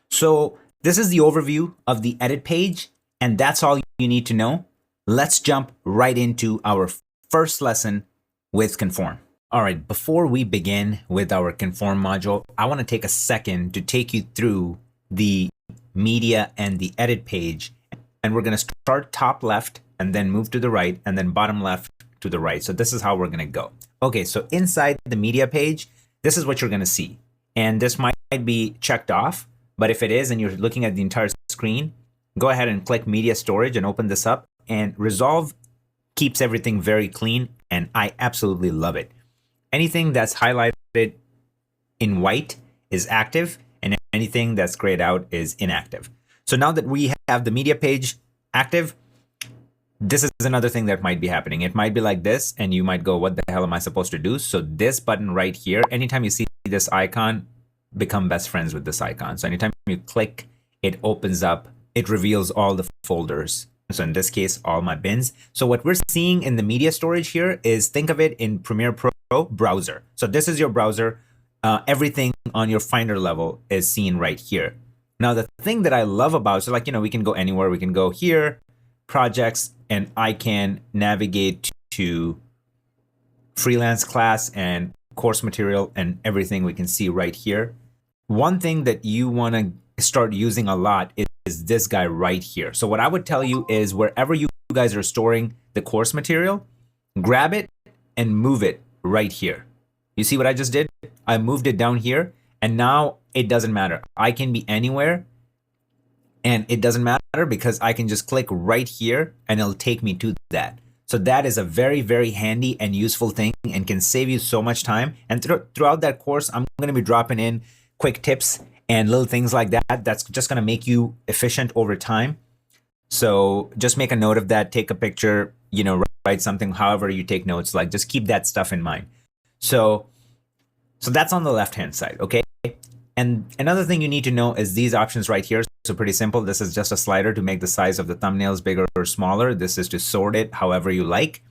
B: So this is the overview of the edit page, and that's all you need to know. Let's jump right into our first lesson with Conform. All right, before we begin with our Conform module, I want to take a second to take you through the media and the edit page. And we're going to start top left and then move to the right and then bottom left to the right. So this is how we're going to go. Okay, so inside the media page, this is what you're going to see. And this might be checked off, but if it is and you're looking at the entire screen, go ahead and click media storage and open this up. And Resolve keeps everything very clean, and I absolutely love it. Anything that's highlighted in white is active, and anything that's grayed out is inactive. So now that we have the media page active, this is another thing that might be happening. It might be like this, and you might go, what the hell am I supposed to do? So this button right here, anytime you see this icon, become best friends with this icon. So anytime you click, it opens up, it reveals all the folders. So in this case, all my bins. So what we're seeing in the media storage here is, think of it in Premiere Pro browser. So this is your browser. Everything on your Finder level is seen right here. Now, the thing that I love about, so like, we can go anywhere. We can go here, projects, and I can navigate to freelance class and course material and everything we can see right here. One thing that you want to start using a lot is this guy right here. So what I would tell you is, wherever you guys are storing the course material, grab it and move it right here. You see what I just did? I moved it down here, and now it doesn't matter. I can be anywhere, and it doesn't matter because I can just click right here and it'll take me to that. So that is a very, very handy and useful thing and can save you so much time. And throughout that course, I'm going to be dropping in quick tips and little things like that. That's just going to make you efficient over time. So just make a note of that. Take a picture, write something, however you take notes, like just keep that stuff in mind. So that's on the left-hand side, okay? And another thing you need to know is these options right here. So pretty simple. This is just a slider to make the size of the thumbnails bigger or smaller. This is to sort it however you like.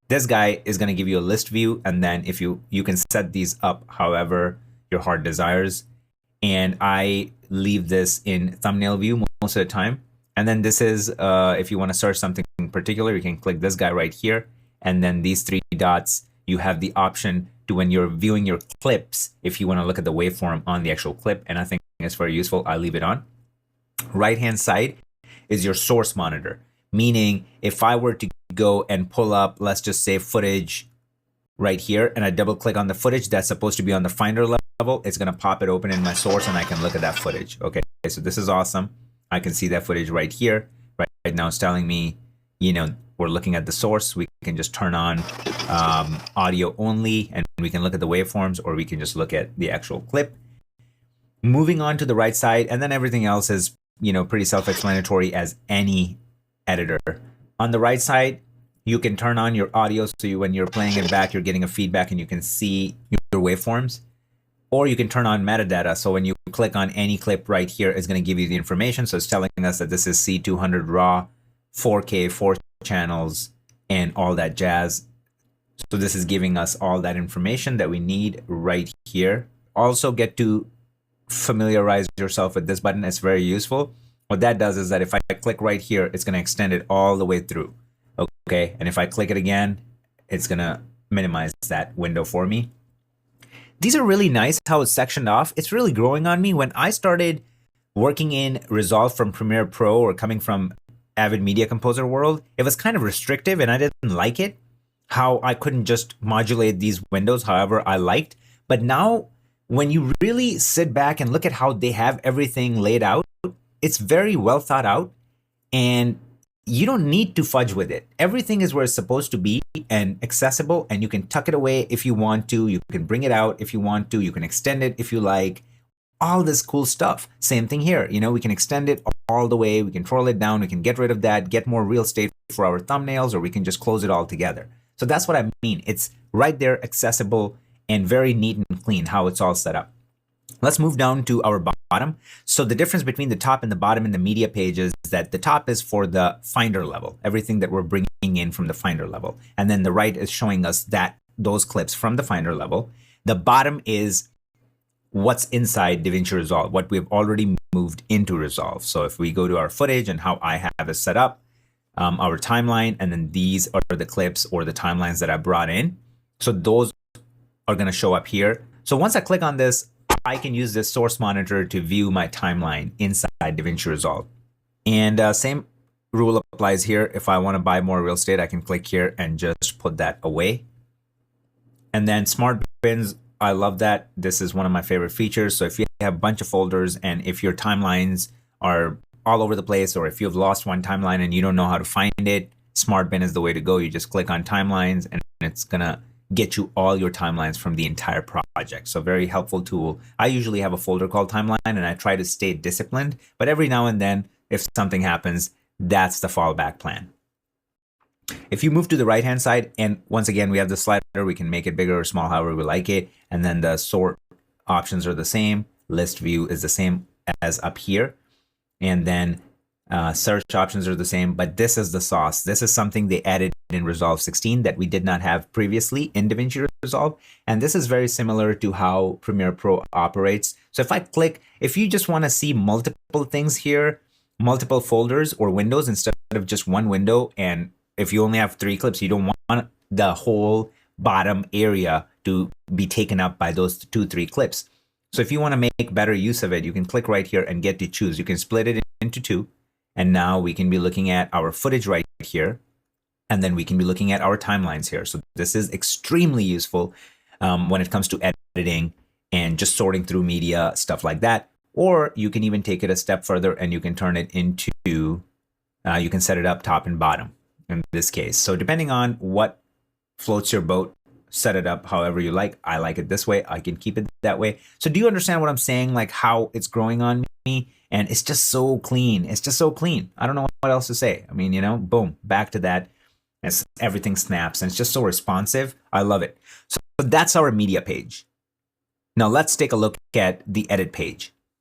B: This guy is going to give you a list view, and then if you can set these up however your heart desires. And I leave this in thumbnail view most of the time. And then this is, if you want to search something in particular, you can click this guy right here. And then these three dots, you have the option to, when you're viewing your clips, if you want to look at the waveform on the actual clip, and I think it's very useful, I leave it on. Right-hand side is your source monitor, meaning if I were to go and pull up, let's just say footage right here, and I double click on the footage that's supposed to be on the Finder level, it's going to pop it open in my source and I can look at that footage. Okay, so this is awesome. I can see that footage right here. Right now it's telling me, we're looking at the source. We can just turn on audio only, and we can look at the waveforms, or we can just look at the actual clip. Moving on to the right side, and then everything else is, pretty self-explanatory as any editor. On the right side, you can turn on your audio, so when you're playing it back, you're getting a feedback and you can see your waveforms. Or you can turn on metadata, so when you click on any clip right here, it's going to give you the information. So it's telling us that this is C200 RAW, 4K, 4 channels, and all that jazz. So this is giving us all that information that we need right here. Also get to familiarize yourself with this button. It's very useful. What that does is that if I click right here, it's going to extend it all the way through. Okay, and if I click it again, it's going to minimize that window for me. These are really nice how it's sectioned off. It's really growing on me. When I started working in Resolve from Premiere Pro, or coming from Avid Media Composer world, it was kind of restrictive and I didn't like it.
A: how I couldn't just modulate these windows however I liked. But now when you really sit back and look at how they have everything laid out, it's very well thought out, and you don't need to fudge with it. Everything is where it's supposed to be and accessible, and you can tuck it away if you want to. You can bring it out if you want to. You can extend it if you like. All this cool stuff. Same thing here. You know, we can extend it all the way. We can twirl it down. We can get rid of that, get more real estate for our thumbnails, or we can just close it all together. So that's what I mean. It's right there, accessible, and very neat and clean how it's all set up. Let's move down to our bottom. So the difference between the top and the bottom in the media page is that the top is for the Finder level, everything that we're bringing in from the Finder level. And then the right is showing us those clips from the Finder level. The bottom is what's inside DaVinci Resolve, what we've already moved into Resolve. So if we go to our footage and how I have it set up, our timeline, and then these are the clips or the timelines that I brought in. So those are going to show up here. So once I click on this, I can use this source monitor to view my timeline inside DaVinci Resolve. And same rule applies here. If I want to buy more real estate, I can click here and just put that away. And then smart bins, I love that. This is one of my favorite features. So if you have a bunch of folders and if your timelines are all over the place, or if you've lost one timeline and you don't know how to find it, smart bin is the way to go. You just click on timelines and it's going to get you all your timelines from the entire project. So very helpful tool. I usually have a folder called timeline and I try to stay disciplined, but every now and then if something happens, that's the fallback plan. If you move to the right hand side, and once again we have the slider, we can make it bigger or small however we like it, and then the sort options are the same, list view is the same as up here, and then search options are the same, but this is the sauce. This is something they added in Resolve 16 that we did not have previously in DaVinci Resolve. And this is very similar to how Premiere Pro operates. So if I click, if you just want to see multiple things here, multiple folders or windows instead of just one window, and if you only have 3 clips, you don't want the whole bottom area to be taken up by those 2-3 clips. So if you want to make better use of it, you can click right here and get to choose. You can split it into 2. And now we can be looking at our footage right here. And then we can be looking at our timelines here. So this is extremely useful when it comes to editing and just sorting through media, stuff like that. Or you can even take it a step further and you can turn it into, you can set it up top and bottom in this case. So depending on what floats your boat, set it up however you like. I like it this way. I can keep it that way. So do you understand what I'm saying? Like how it's growing on me? And it's just so clean. It's just so clean. I don't know what else to say. I mean, you know, boom, back to that. Everything snaps and it's just so responsive. I love it. So that's our media page. Now let's take a look at the edit page.